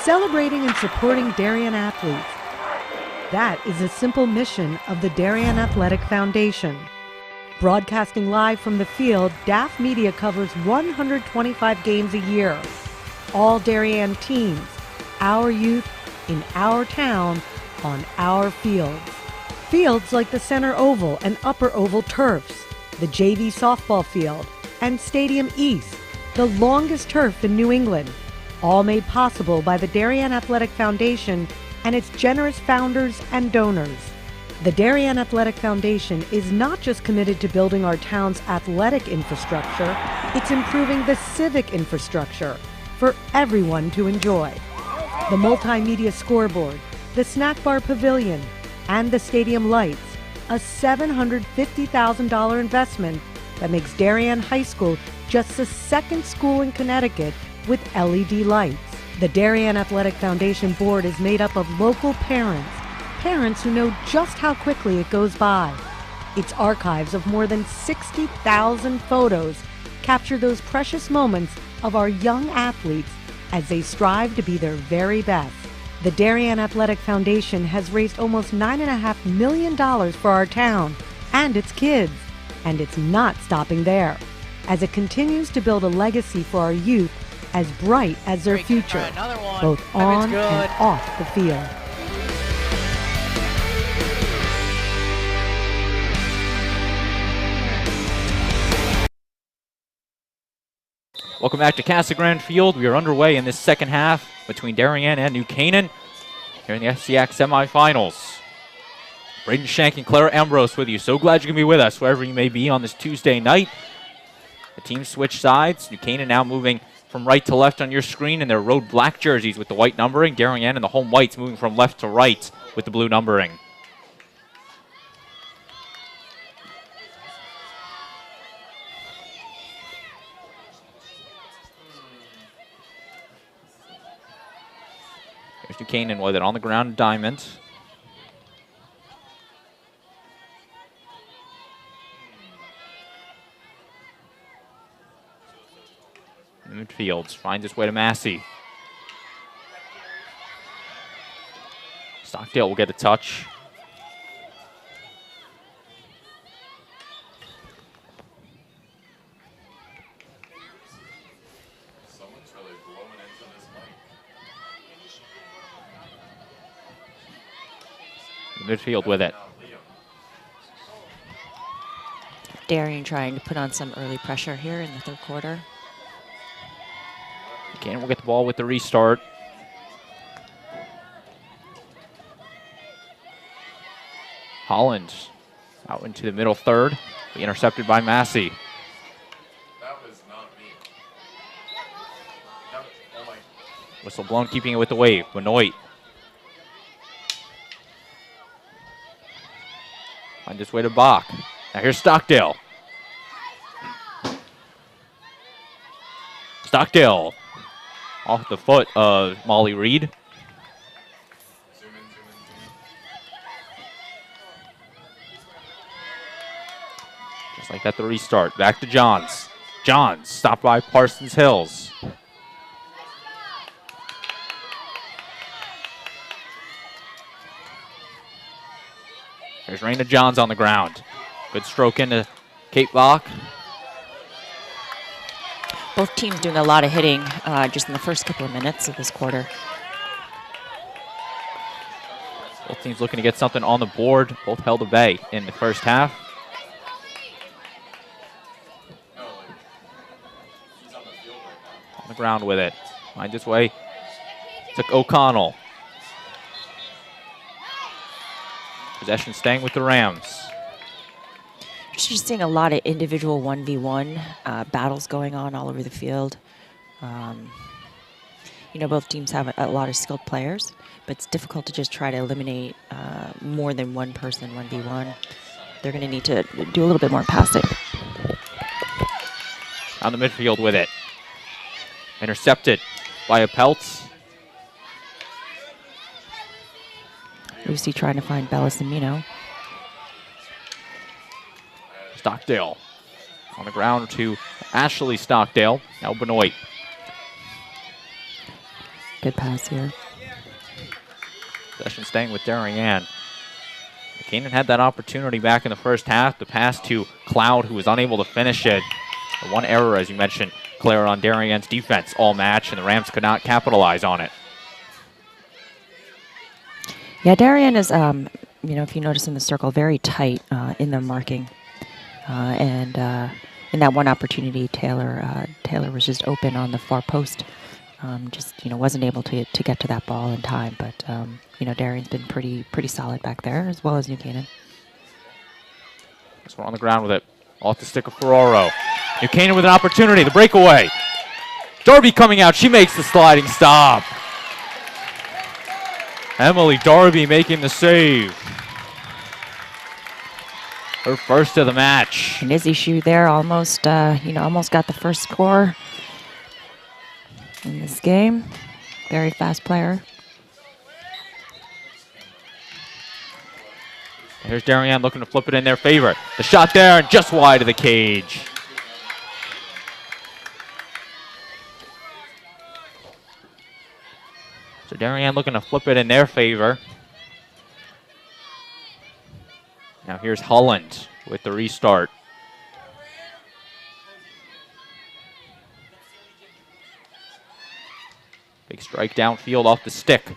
Celebrating and supporting Darien athletes. That is a simple mission of the Darien Athletic Foundation. Broadcasting live from the field, DAF Media covers 125 games a year. All Darien teams, our youth, in our town, on our fields. Fields like the Center Oval and Upper Oval turfs, the JV softball field, and Stadium East, the longest turf in New England. All made possible by the Darien Athletic Foundation and its generous founders and donors. The Darien Athletic Foundation is not just committed to building our town's athletic infrastructure, it's improving the civic infrastructure for everyone to enjoy. The multimedia scoreboard, the snack bar pavilion, and the stadium lights, a $750,000 investment that makes Darien High School just the second school in Connecticut with LED lights. The Darien Athletic Foundation board is made up of local parents who know just how quickly it goes by. Its archives of more than 60,000 photos capture those precious moments of our young athletes as they strive to be their very best. The Darien Athletic Foundation has raised almost $9.5 million for our town and its kids, and it's not stopping there, as it continues to build a legacy for our youth as bright as their future, both on and off the field. Welcome back to Casa Grande Field. We are underway in this second half between Darien and New Canaan here in the FCIAC semifinals. Braden Shank and Clara Ambrose with you. So glad you can be with us wherever you may be on this Tuesday night. The teams switch sides. New Canaan now moving from right to left on your screen in their road black jerseys with the white numbering. Darien and the home whites moving from left to right with the blue numbering. Here's New Canaan with it on the ground, diamond. In midfield, finds its way to Massey. Stockdale will get a touch. Midfield with it. Darien trying to put on some early pressure here in the third quarter. Canaan will get the ball with the restart. Holland out into the middle third. Be intercepted by Massey. That was not me. Oh my. Whistle blown, keeping it with the wave. Benoit. Find his way to Bach. Now here's Stockdale. Stockdale off the foot of Molly Reed. Just like that, the restart. Back to Johns. Johns stopped by Parsons Hills. There's Raina Johns on the ground. Good stroke into Kate Bach. Both teams doing a lot of hitting just in the first couple of minutes of this quarter. Both teams looking to get something on the board. Both held at bay in the first half. On the ground with it. Finds its way to O'Connell. Possession staying with the Rams. Just seeing a lot of individual 1v1 battles going on all over the field. You know, both teams have a lot of skilled players, but it's difficult to just try to eliminate more than one person 1v1. They're going to need to do a little bit more passing. On the midfield with it. Intercepted by a Peltz. Lucy trying to find Bella Semino. Stockdale on the ground to Ashley Stockdale. Now Benoit. Good pass here. Possession staying with Darien. Canaan had that opportunity back in the first half. The pass to Cloud, who was unable to finish it. The one error, as you mentioned, Claire, on Darien's defense all match, and the Rams could not capitalize on it. Yeah, Darien is, you know, if you notice in the circle, very tight in their marking. And in that one opportunity, Taylor was just open on the far post. Just, you know, wasn't able to get to that ball in time. But, you know, Darien's been pretty solid back there, as well as New Canaan. So we're on the ground with it. Off the stick of Ferraro. New Canaan with an opportunity. The breakaway. Darby coming out. She makes the sliding stop. Emily Darby making the save. Her first of the match. And Izzy Shue there almost, you know, almost got the first score in this game. Very fast player. Here's Darien looking to flip it in their favor. The shot there and just wide of the cage. So Darien looking to flip it in their favor. Now here's Holland with the restart. Big strike downfield off the stick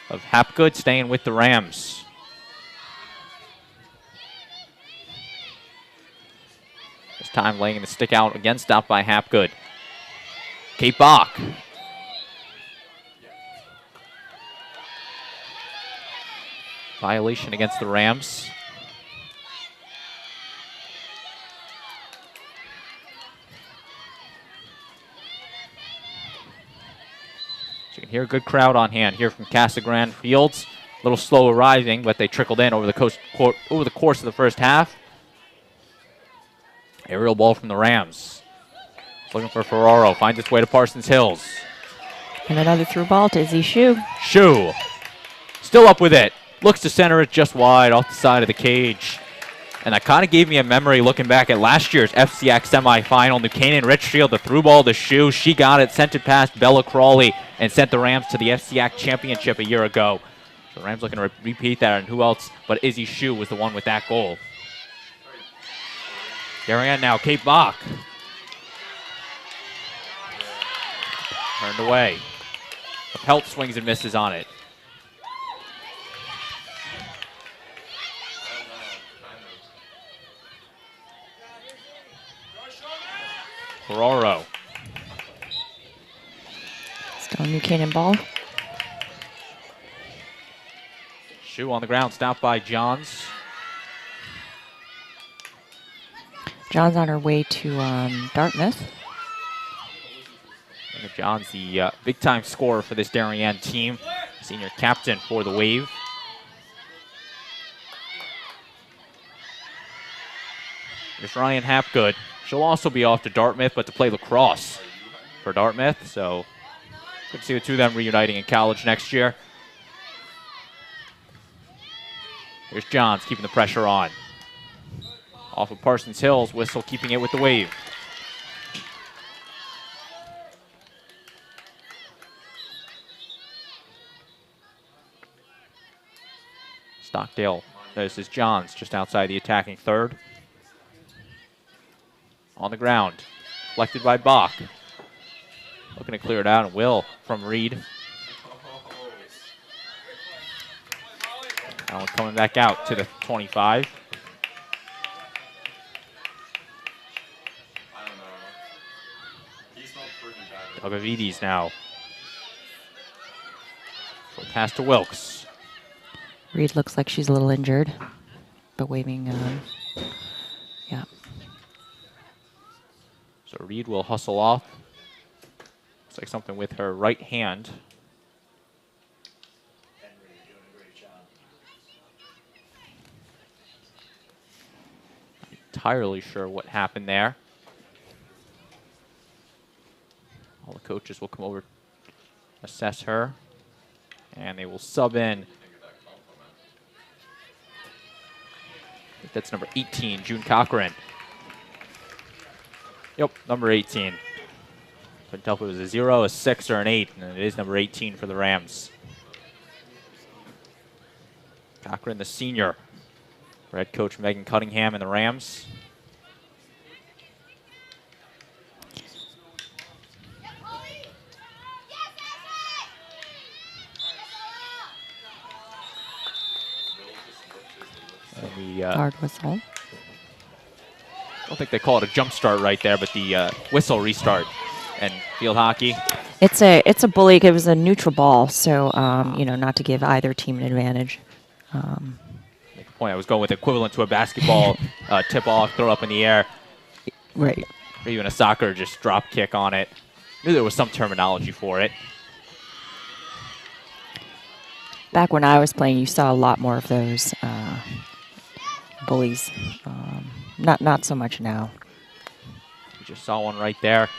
of Hapgood, staying with the Rams. This time laying the stick out again, stopped by Hapgood. Kate Bach. Violation against the Rams. So you can hear a good crowd on hand here from Casa Grande Fields. A little slow arriving, but they trickled in over the course of the first half. Aerial ball from the Rams. Looking for Ferraro, finds its way to Parsons Hills. And another through ball to Izzy Shu. Shu, still up with it. Looks to center it just wide off the side of the cage. And that kind of gave me a memory looking back at last year's FCIAC semifinal. New Canaan Richfield, the through ball to Shu. She got it, sent it past Bella Crawley, and sent the Rams to the FCIAC championship a year ago. So the Rams looking to repeat that, and who else but Izzy Shu was the one with that goal. Darien now, Kate Bach. Turned away. The Pelt swings and misses on it. Ferraro. Still a New Canaan ball. Shu on the ground, stopped by Johns. John's on her way to Dartmouth. John's the big-time scorer for this Darien team. Senior captain for the Wave. There's Ryan Hapgood. She'll also be off to Dartmouth, but to play lacrosse for Dartmouth. So good to see the two of them reuniting in college next year. Here's Johns keeping the pressure on. Off of Parsons Hills, Whistle keeping it with the Wave. Stockdale, this is Johns just outside the attacking third. On the ground, deflected by Bach. Looking to clear it out, and will from Reed. That one coming back out to the 25. Agavides now. Full pass to Wilkes. Reed looks like she's a little injured, but waving, yeah. So Reed will hustle off. Looks like something with her right hand. Not entirely sure what happened there. All the coaches will come over, assess her, and they will sub in. I think that's number 18, June Cochran. Yep, number 18. Couldn't tell if it was a 0, a 6, or an 8, and it is number 18 for the Rams. Cochran, the senior. Head coach Megan Cunningham and the Rams. Hard whistle. I don't think they call it a jump start right there, but the whistle restart and field hockey. It's a bully. It was a neutral ball, so you know, not to give either team an advantage. Make a point. I was going with equivalent to a basketball tip off, throw up in the air. Right. Or even a soccer just drop kick on it. Knew there was some terminology for it. Back when I was playing, you saw a lot more of those bullies. Not so much now. We just saw one right there.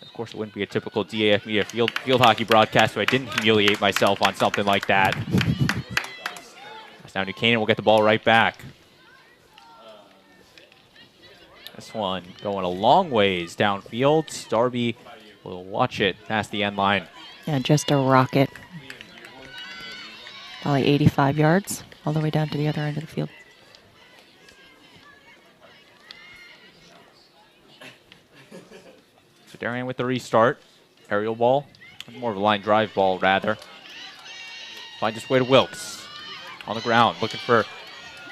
Of course, it wouldn't be a typical DAF Media field hockey broadcast if I didn't humiliate myself on something like that. Now New Canaan will get the ball right back. This one going a long ways downfield. Darby We'll watch it past the end line. Yeah, just a rocket. Probably 85 yards all the way down to the other end of the field. So Darien with the restart. Aerial ball. More of a line drive ball, rather. Finds its way to Wilkes. On the ground, looking for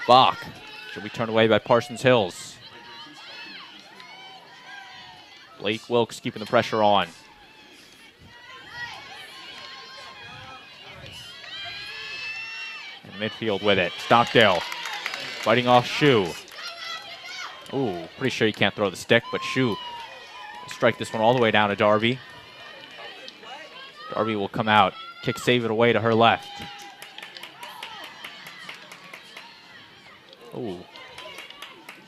Bach. Should be turned away by Parsons Hills. Blake Wilkes keeping the pressure on. In midfield with it. Stockdale fighting off Shu. Ooh, pretty sure you can't throw the stick, but Shu will strike this one all the way down to Darby. Darby will come out, kick save it away to her left. Ooh.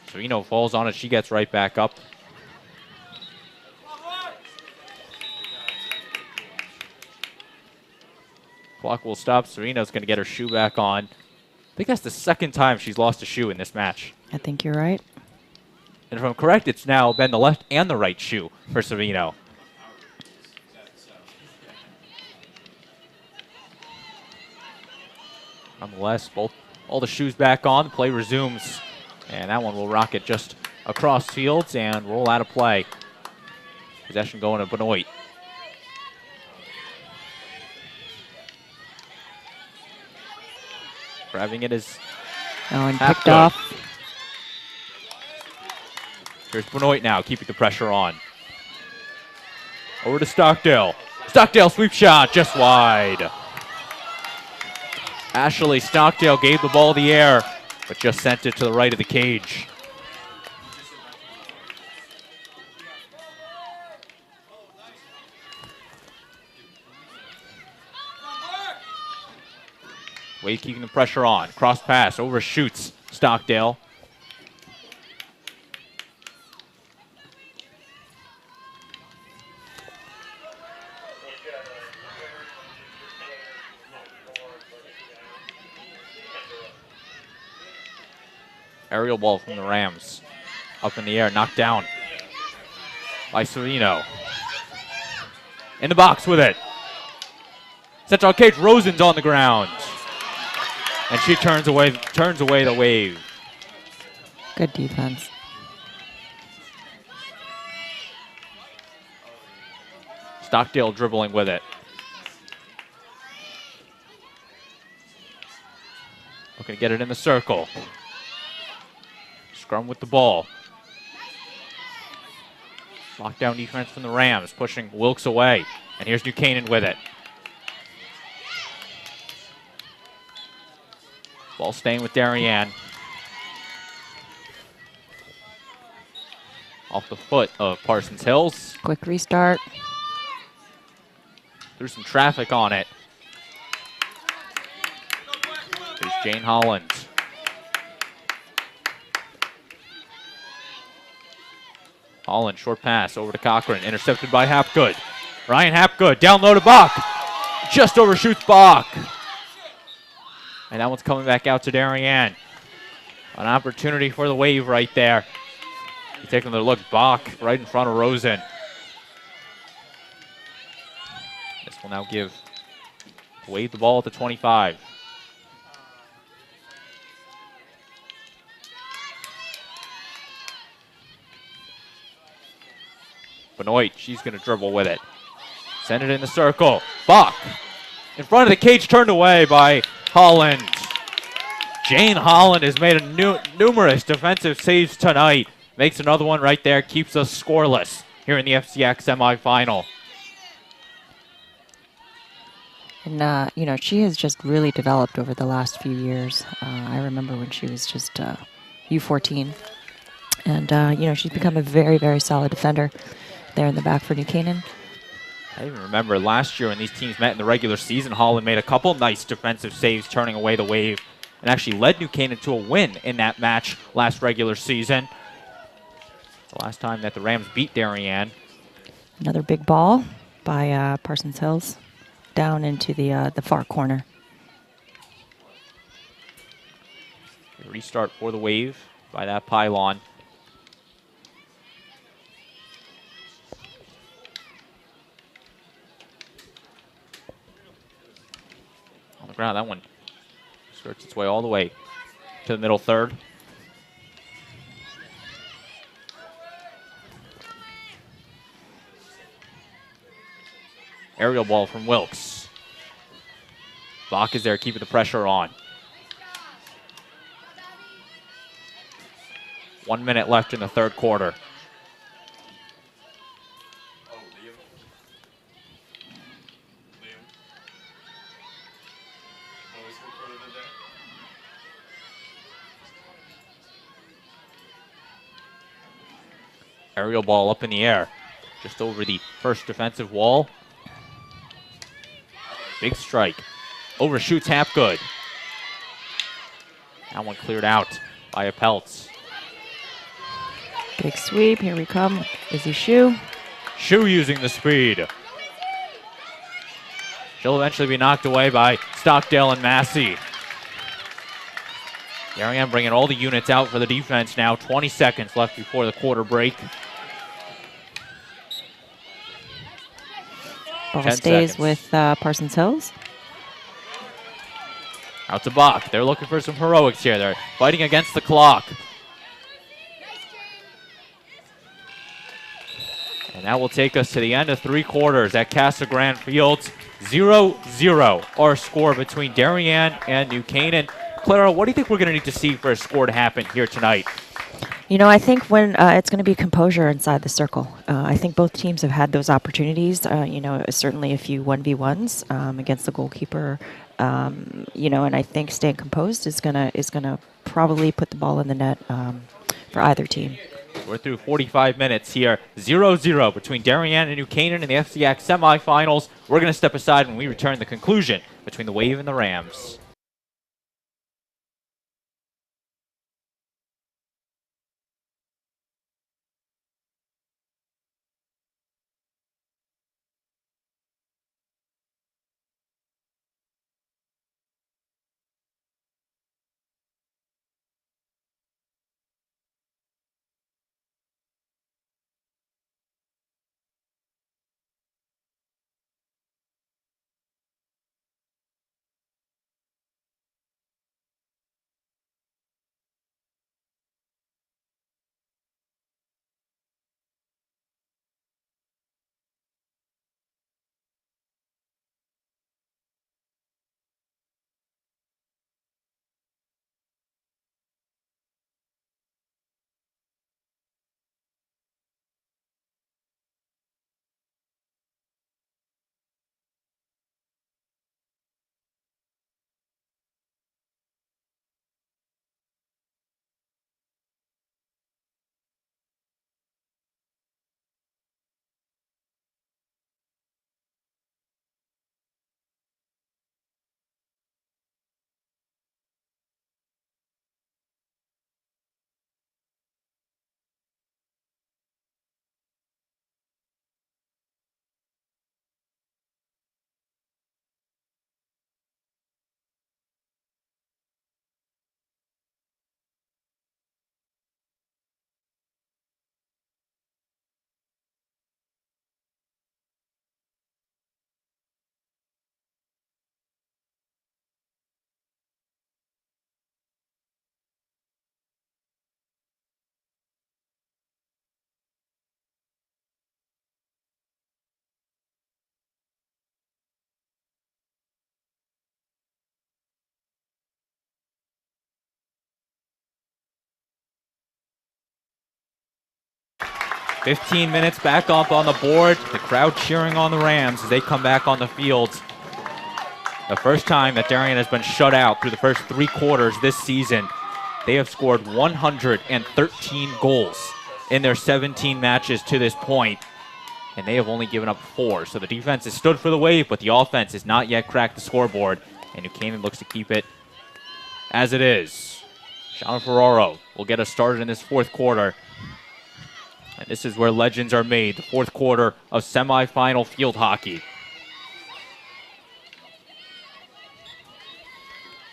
Serino falls on it, she gets right back up. Clock will stop. Serino's going to get her shoe back on. I think that's the second time she's lost a shoe in this match. I think you're right. And if I'm correct, it's now been the left and the right shoe for Serino. Nonetheless, all the shoes back on. The play resumes. And that one will rocket just across fields and roll out of play. Possession going to Benoit. Grabbing it is and picked off. Here's Benoit now, keeping the pressure on. Over to Stockdale. Stockdale sweep shot, just wide. Ashley Stockdale gave the ball the air, but just sent it to the right of the cage. Wade keeping the pressure on. Cross pass, overshoots Stockdale. Aerial ball from the Rams. Up in the air, knocked down by Serino. In the box with it. Central cage, Rosen's on the ground. And she turns away the wave. Good defense. Stockdale dribbling with it. Looking to get it in the circle. Scrum with the ball. Lockdown defense from the Rams, pushing Wilkes away. And here's New Canaan with it. Ball staying with Darien. Off the foot of Parsons Hills. Quick restart. Threw some traffic on it. There's Jane Holland. Holland, short pass over to Cochran. Intercepted by Hapgood. Ryan Hapgood, down low to Bach. Just overshoots Bach. And that one's coming back out to Darien. An opportunity for the wave right there. You take another look, Bach right in front of Rosen. This will now give Wade the ball at the 25. Benoit, she's going to dribble with it. Send it in the circle. Bach in front of the cage, turned away by Holland. Jane Holland has made numerous defensive saves tonight. Makes another one right there, keeps us scoreless here in the FCIAC semifinal. And, you know, she has just really developed over the last few years. I remember when she was just U14. And, you know, she's become a very, very solid defender there in the back for New Canaan. I even remember last year when these teams met in the regular season, Holland made a couple nice defensive saves, turning away the wave, and actually led New Canaan to a win in that match last regular season. The last time that the Rams beat Darien. Another big ball by Parsons Hills down into the far corner. Restart for the wave by that pylon. ground. That one skirts its way all the way to the middle third. Aerial ball from Wilkes. Bach is there keeping the pressure on. 1 minute left in the third quarter. Aerial ball up in the air, just over the first defensive wall. Big strike. Overshoots half good. That one cleared out by a Peltz. Big sweep. Here we come. Izzy Shu. Shu using the speed. She'll eventually be knocked away by Stockdale and Massey. Darien bringing all the units out for the defense now. 20 seconds left before the quarter break. Ball stays with Parsons Hills. Out to Bach. They're looking for some heroics here. They're fighting against the clock. And that will take us to the end of three quarters at Casa Grande Fields. 0-0 our score between Darien and New Canaan. Clara, what do you think we're going to need to see for a score to happen here tonight? You know, I think when it's going to be composure inside the circle. I think both teams have had those opportunities. You know, certainly a few 1v1s against the goalkeeper. You know, and I think staying composed is gonna probably put the ball in the net for either team. We're through 45 minutes here. 0-0 between Darien and New Canaan in the FCIAC semifinals. We're going to step aside when we return the conclusion between the Wave and the Rams. "15 minutes back up on the board. The crowd cheering on the Rams as they come back on the field. The first time that Darien has been shut out through the first three quarters this season. They have scored 113 goals in their 17 matches to this point, and they have only given up 4. So the defense has stood for the Wave, but the offense has not yet cracked the scoreboard, and New Canaan looks to keep it as it is. Sean Ferraro will get us started in this fourth quarter. And this is where legends are made, the fourth quarter of semifinal field hockey.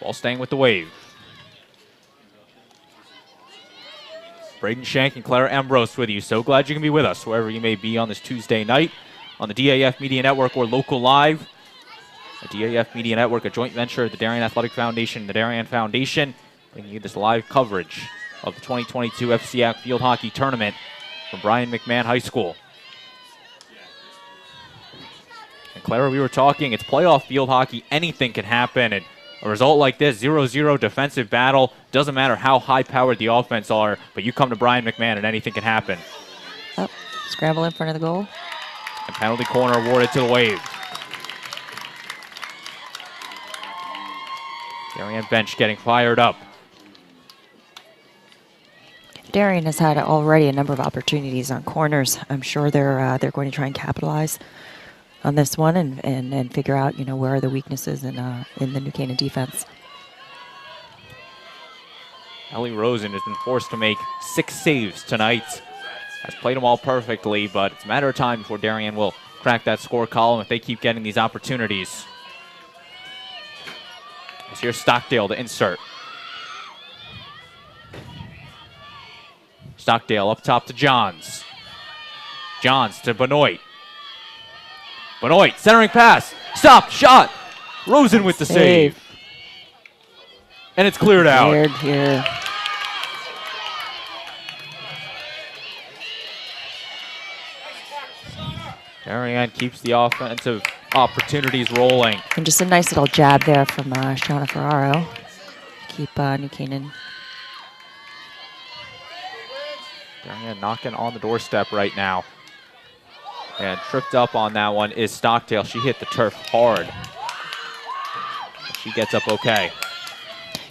Ball staying with the Wave. Braden Shank and Clara Ambrose with you. So glad you can be with us wherever you may be on this Tuesday night on the DAF Media Network or Local Live. a DAF Media Network, a joint venture of the Darien Athletic Foundation and the Darien Foundation, bringing you this live coverage of the 2022 FCIAC Field Hockey Tournament from Brian McMahon High School. And Clara, we were talking, it's playoff field hockey, anything can happen, and a result like this, 0-0 defensive battle, doesn't matter how high-powered the offense are, but you come to Brian McMahon and anything can happen. Oh, scramble in front of the goal. And penalty corner awarded to the Wave. Darien bench getting fired up. Darien has had already a number of opportunities on corners. I'm sure they're going to try and capitalize on this one and figure out, you know, where are the weaknesses in the New Canaan defense. Ellie Rosen has been forced to make 6 saves tonight. Has played them all perfectly, but it's a matter of time before Darien will crack that score column if they keep getting these opportunities. As here's Stockdale to insert. Stockdale up top to Johns. Johns to Benoit. Benoit, centering pass. Stop, shot. Rosen with the save. And it's cleared out. Cleared here. Darien keeps the offensive opportunities rolling. And just a nice little jab there from Shauna Ferraro. Keep New Canaan. Darien knocking on the doorstep right now. And tripped up on that one is Stockdale. She hit the turf hard. She gets up okay.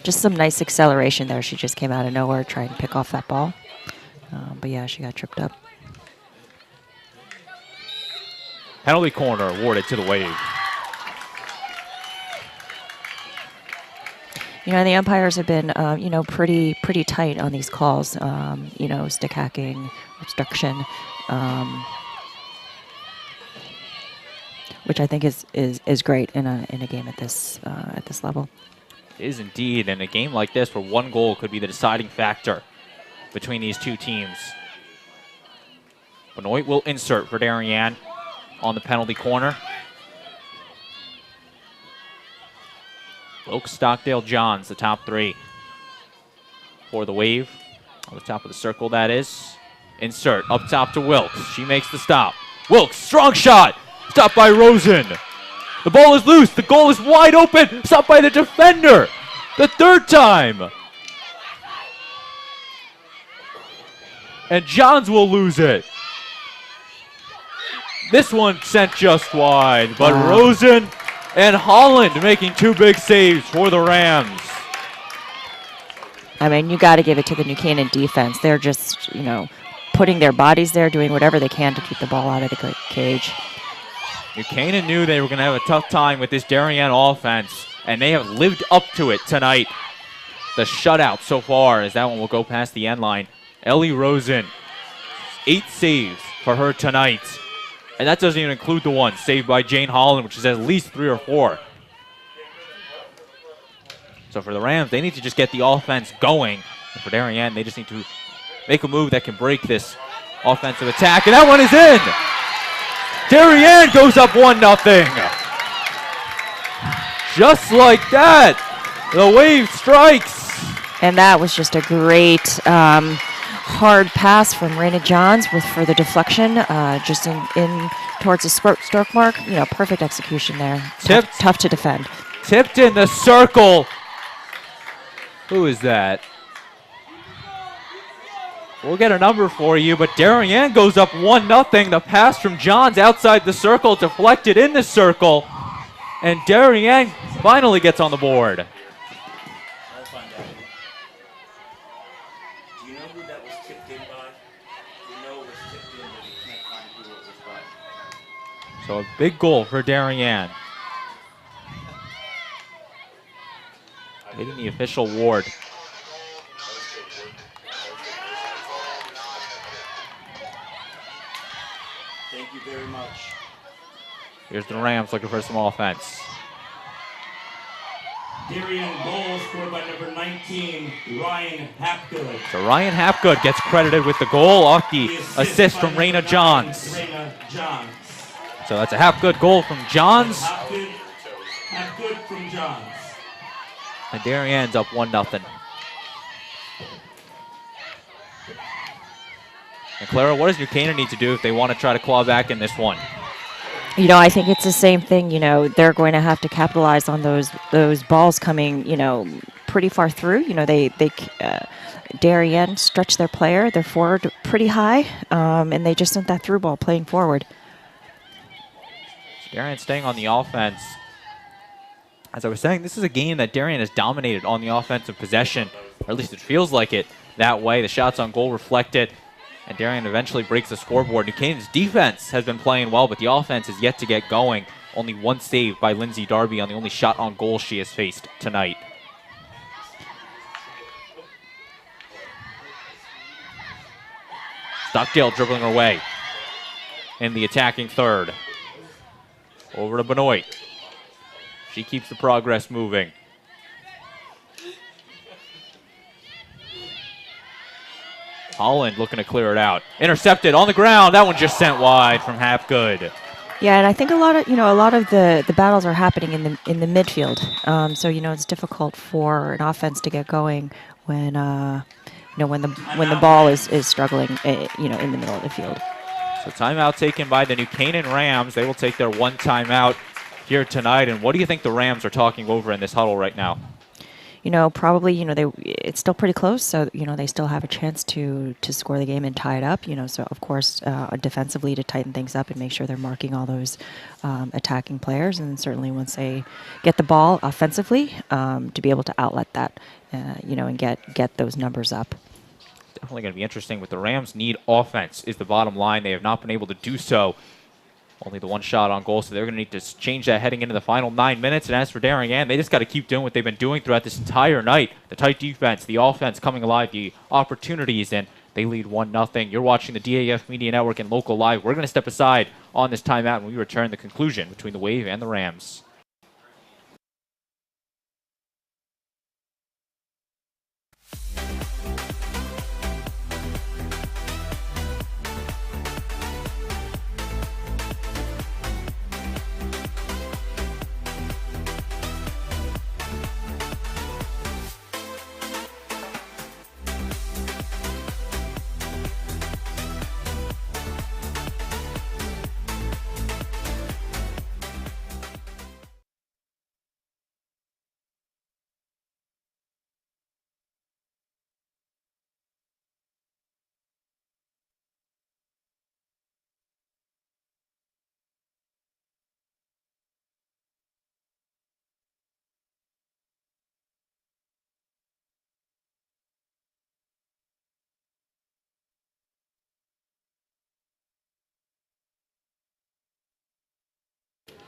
Just some nice acceleration there. She just came out of nowhere trying to pick off that ball. But yeah, she got tripped up. Penalty corner awarded to the Wave. You know, the umpires have been, you know, pretty tight on these calls. You know, stick hacking, obstruction, which I think is great in a game at this level. It is indeed, in a game like this where one goal could be the deciding factor between these two teams. Benoit will insert for Darien on the penalty corner. Wilkes, Stockdale, Johns, the top 3 for the Wave. On the top of the circle, that is. Insert up top to Wilkes. She makes the stop. Wilkes, strong shot. Stopped by Rosen. The ball is loose. The goal is wide open. Stopped by the defender. The 3rd time. And Johns will lose it. This one sent just wide, but Rosen and Holland making 2 big saves for the Rams. I mean, you got to give it to the New Canaan defense. They're just, you know, putting their bodies there, doing whatever they can to keep the ball out of the cage. New Canaan knew they were going to have a tough time with this Darien offense, and they have lived up to it tonight. The shutout so far, as that one will go past the end line. Ellie Rosen, 8 saves for her tonight. And that doesn't even include the one saved by Jane Holland, which is at least 3 or 4. So for the Rams, they need to just get the offense going. And for Darien, they just need to make a move that can break this offensive attack. And that one is in! Darien goes up 1-0. Just like that, the Wave strikes. And that was just a great hard pass from Raina Johns for the deflection, just in towards the stroke mark. You know, perfect execution there. Tough to defend. Tipped in the circle. Who is that? We'll get a number for you, but Darien goes up 1-0. The pass from Johns outside the circle, deflected in the circle, and Darien finally gets on the board. So a big goal for Darien. Hitting the official ward. Thank you very much. Here's the Rams looking for some offense. Darien goal scored by number 19, Ryan Hapgood. So Ryan Hapgood gets credited with the goal off the assist from Raina Johns. So that's a Hapgood goal from Johns. Hapgood from Johns. And Darien's up 1-0. And Clara, what does New Canaan need to do if they want to try to claw back in this one? You know, I think it's the same thing. You know, they're going to have to capitalize on those balls coming, you know, pretty far through. You know, Darien stretched their forward pretty high, and they just sent that through ball playing forward. Darien staying on the offense. As I was saying, this is a game that Darien has dominated on the offensive possession, or at least it feels like it that way. The shots on goal reflect it, and Darien eventually breaks the scoreboard. New Canaan's defense has been playing well, but the offense is yet to get going. Only one save by Lindsay Darby on the only shot on goal she has faced tonight. Stockdale dribbling her way in the attacking third. Over to Benoit. She keeps the progress moving. Holland looking to clear it out. Intercepted on the ground. That one just sent wide from Hapgood. Yeah, and I think a lot of the battles are happening in the midfield. So you know it's difficult for an offense to get going when when the ball is struggling in the middle of the field. So timeout taken by the New Canaan Rams. They will take their one timeout here tonight. And what do you think the Rams are talking over in this huddle right now? You know, probably, it's still pretty close, so, they still have a chance to score the game and tie it up, so, of course, defensively to tighten things up and make sure they're marking all those attacking players, and certainly once they get the ball offensively, to be able to outlet that, and get those numbers up. Definitely going to be interesting. With the Rams need offense is the bottom line. They have not been able to do so. Only the one shot on goal, so they're going to need to change that heading into the final 9 minutes. And as for Darien, they just got to keep doing what they've been doing throughout this entire night. The tight defense, the offense coming alive, the opportunities, and they lead 1-0. You're watching the DAF Media Network and Local Live. We're going to step aside on this timeout when we return the conclusion between the Wave and the Rams.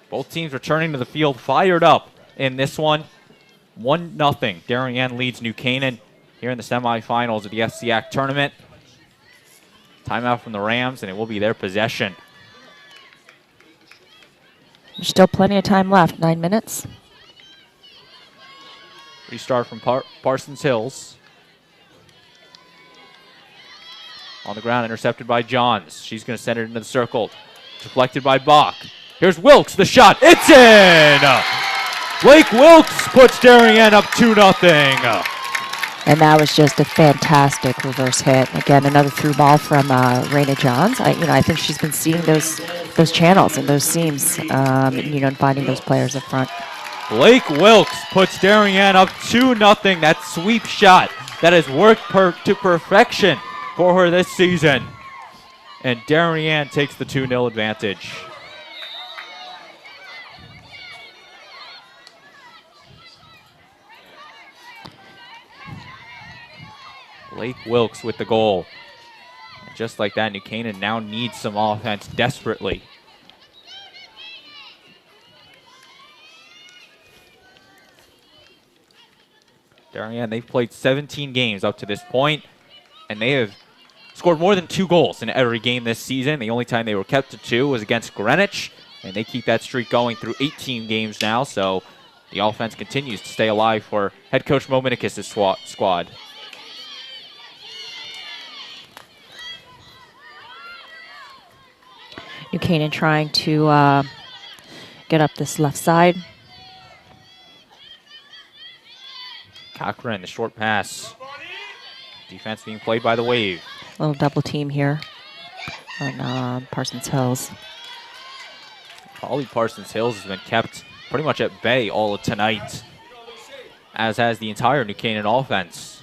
Both teams returning to the field fired up in this one. 1-0. Darien leads New Canaan here in the semifinals of the FCIAC tournament. Timeout from the Rams, and it will be their possession. There's still plenty of time left, 9 minutes. Restart from Parsons Hills. On the ground, intercepted by Johns. She's going to send it into the circle. Deflected by Bach. Here's Wilkes, the shot. It's in! Blake Wilkes puts Darien up 2-0. And that was just a fantastic reverse hit. Again, another through ball from Raina Johns. I think she's been seeing those channels and those seams, and finding those players up front. Blake Wilkes puts Darien up 2-0. That sweep shot that has worked to perfection for her this season. And Darien takes the 2-0 advantage. Blake Wilkes with the goal. And just like that, New Canaan now needs some offense desperately. Darien, they've played 17 games up to this point, and they have scored more than 2 goals in every game this season. The only time they were kept to 2 was against Greenwich, and they keep that streak going through 18 games now, so the offense continues to stay alive for head coach Mo Minikis' squad. New Canaan trying to get up this left side. Cochran, the short pass. Defense being played by the Wave. A little double team here on Parsons Hills. Probably Parsons Hills has been kept pretty much at bay all of tonight, as has the entire New Canaan offense.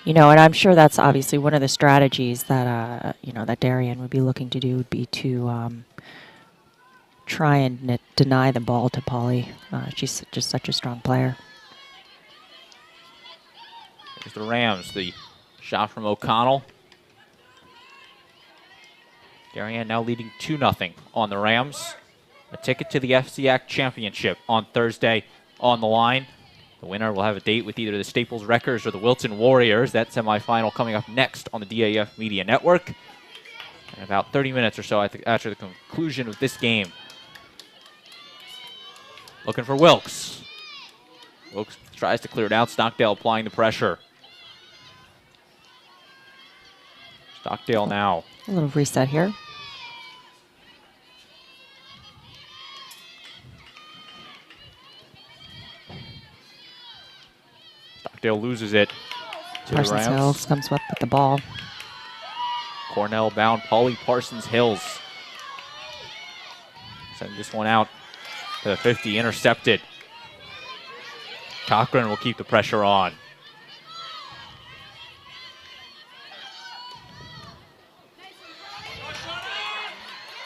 You know, and I'm sure that's obviously one of the strategies that, you know, that Darien would be looking to do would be to try and deny the ball to Polly. She's just such a strong player. Here's the Rams, the shot from O'Connell. Darien now leading 2-0 on the Rams. A ticket to the FCIAC Championship on Thursday on the line. The winner will have a date with either the Staples Wreckers or the Wilton Warriors. That semifinal coming up next on the DAF Media Network. In about 30 minutes or so after the conclusion of this game. Looking for Wilkes. Wilkes tries to clear it out. Stockdale applying the pressure. Stockdale now. A little reset here. Stockdale loses it to Parsons the Rams. Hills comes up with the ball. Cornell bound Polly Parsons Hills. Send this one out to the 50, intercepted. Cochran will keep the pressure on.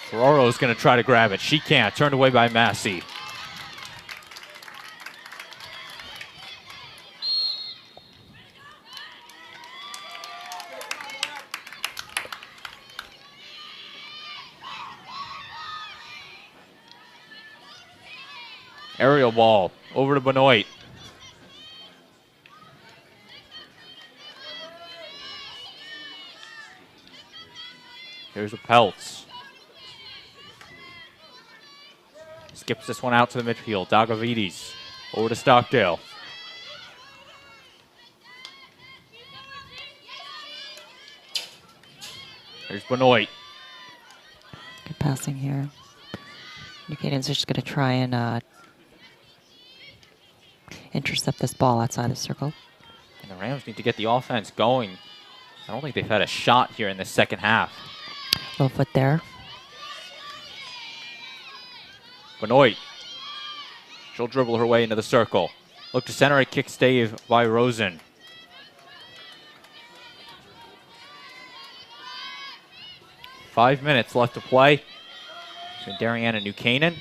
Ferraro is going to try to grab it. She can't. Turned away by Massey. Aerial ball over to Benoit. Here's a Peltz. Skips this one out to the midfield. Dagavides over to Stockdale. Here's Benoit. Good passing here. New Canaan's just going to try and intercept this ball outside the circle. And the Rams need to get the offense going. I don't think they've had a shot here in the second half. Little foot there. Benoit. She'll dribble her way into the circle. Look to center, a kick stave by Rosen. Five minutes left to play between Darien and New Canaan.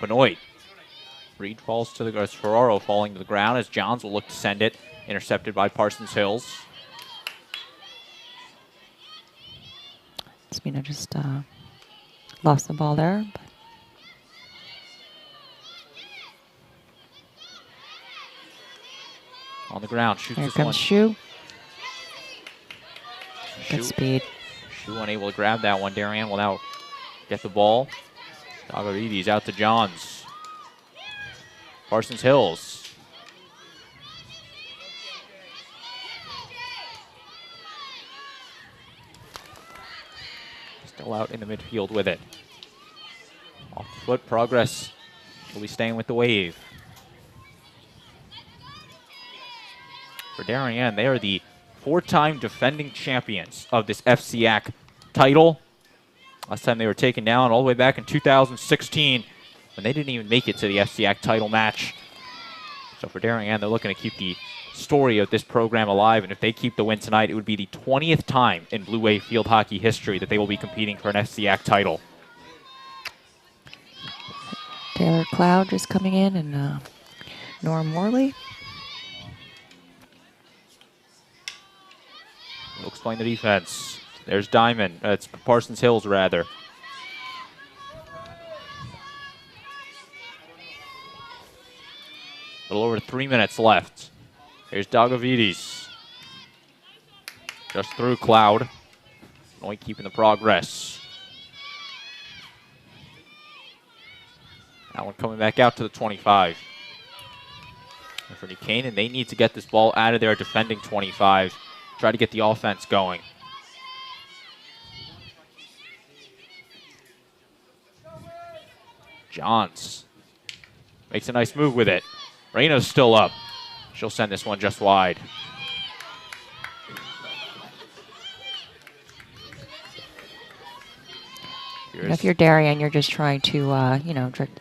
Benoit. Reed falls to the Ferraro falling to the ground as Johns will look to send it. Intercepted by Parsons Hills. Spina just lost the ball there. But on the ground, shoots here this comes one. Shu. Good speed. Shu unable to grab that one. Darien will now get the ball. Dagavides out to Johns. Parsons Hills. Still out in the midfield with it. Off the foot, Progress will be staying with the Wave. For Darien, they are the four-time defending champions of this FCIAC title. Last time they were taken down all the way back in 2016 when they didn't even make it to the FCIAC title match. So for Darien, they're looking to keep the story of this program alive, and if they keep the win tonight, it would be the 20th time in Blue Wave field hockey history that they will be competing for an FCIAC title. Taylor Cloud just coming in, and Nora Morley. We'll explain the defense. There's Diamond. It's Parsons Hills, rather. A little over 3 minutes left. Here's Dagavides. Just through Cloud. Only keeping the progress. That one coming back out to the 25. And for New Canaan, they need to get this ball out of their defending 25. Try to get the offense going. Johns makes a nice move with it. Reyna's still up. She'll send this one just wide. If you're Darien, you're just trying to,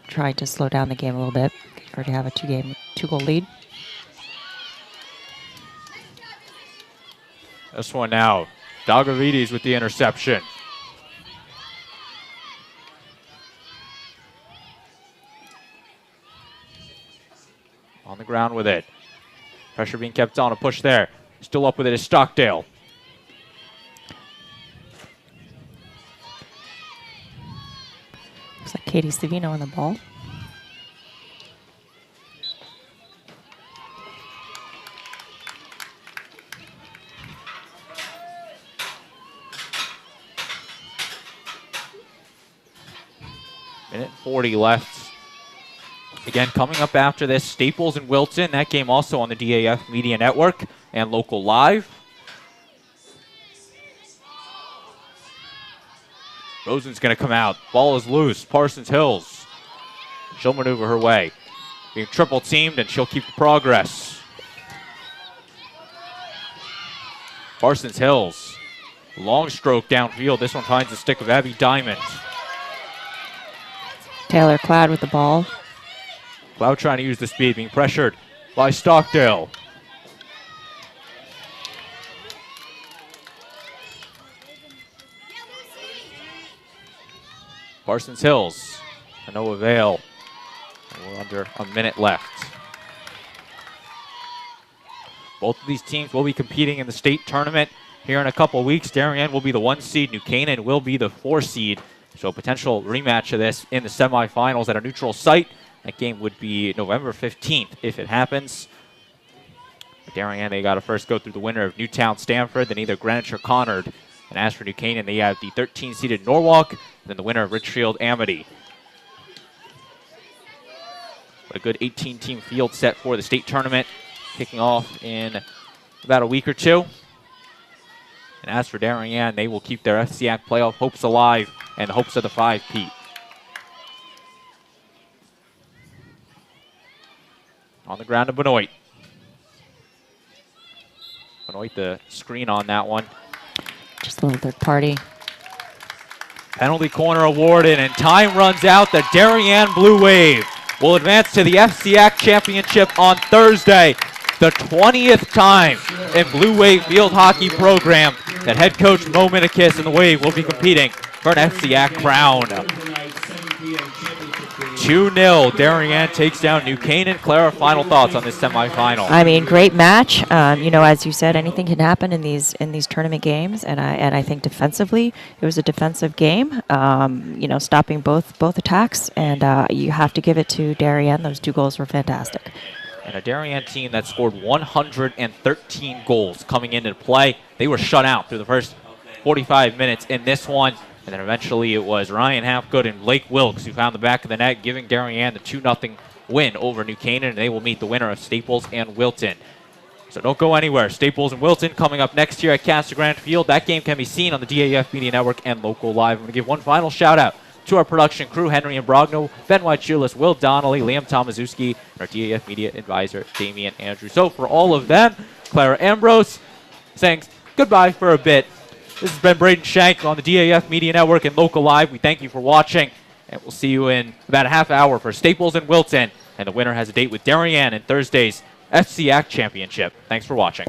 try to slow down the game a little bit, or to have a two-goal lead. This one now, Dagavides with the interception. On the ground with it. Pressure being kept on, a push there. Still up with it is Stockdale. Looks like Katie Savino on the ball. Minute 40 left. Again, coming up after this, Staples and Wilton. That game also on the DAF Media Network and Local Live. Rosen's going to come out. Ball is loose. Parsons Hills. She'll maneuver her way. Being triple teamed, and she'll keep the progress. Parsons Hills. Long stroke downfield. This one finds the stick of Abby Diamond. Taylor Cloud with the ball. Cloud trying to use the speed, being pressured by Stockdale. Parsons Hills, to no avail. We're under a minute left. Both of these teams will be competing in the state tournament here in a couple weeks. Darien will be the 1 seed. New Canaan will be the 4 seed. So a potential rematch of this in the semifinals at a neutral site. That game would be November 15th if it happens. For Darien, they got to first go through the winner of Newtown Stanford, then either Greenwich or Conard. And as for New Canaan, they have the 13-seeded Norwalk, then the winner of Richfield Amity. But a good 18-team field set for the state tournament, kicking off in about a week or two. And as for Darien, they will keep their FCIAC playoff hopes alive and the hopes of the 5-peat. On the ground to Benoit. Benoit the screen on that one. Just a little third party. Penalty corner awarded, and time runs out. The Darien Blue Wave will advance to the FCIAC Championship on Thursday. The 20th time in Blue Wave field hockey program that head coach Mo Minikis and the Wave will be competing for an FCIAC crown. 2-0, Darien takes down New Canaan. Clara, final thoughts on this semifinal? I mean, great match. As you said, anything can happen in these tournament games, and I think defensively it was a defensive game. Stopping both attacks, and you have to give it to Darien. Those 2 goals were fantastic. And a Darien team that scored 113 goals coming into play. They were shut out through the first 45 minutes in this one. And then eventually it was Ryan Halfgood and Blake Wilkes who found the back of the net, giving Darien the 2-0 win over New Canaan. And they will meet the winner of Staples and Wilton. So don't go anywhere. Staples and Wilton coming up next year at Casa Grande Field. That game can be seen on the DAF Media Network and Local Live. I'm going to give one final shout out to our production crew, Henry and Brogno, Ben White-Schulis, Will Donnelly, Liam Tomaszewski, and our DAF Media advisor, Damian Andrews. So for all of them, Clara Ambrose saying goodbye for a bit. This has been Braden Shank on the DAF Media Network and Local Live. We thank you for watching, and we'll see you in about a half hour for Staples and Wilton. And the winner has a date with Darien in Thursday's FCIAC Championship. Thanks for watching.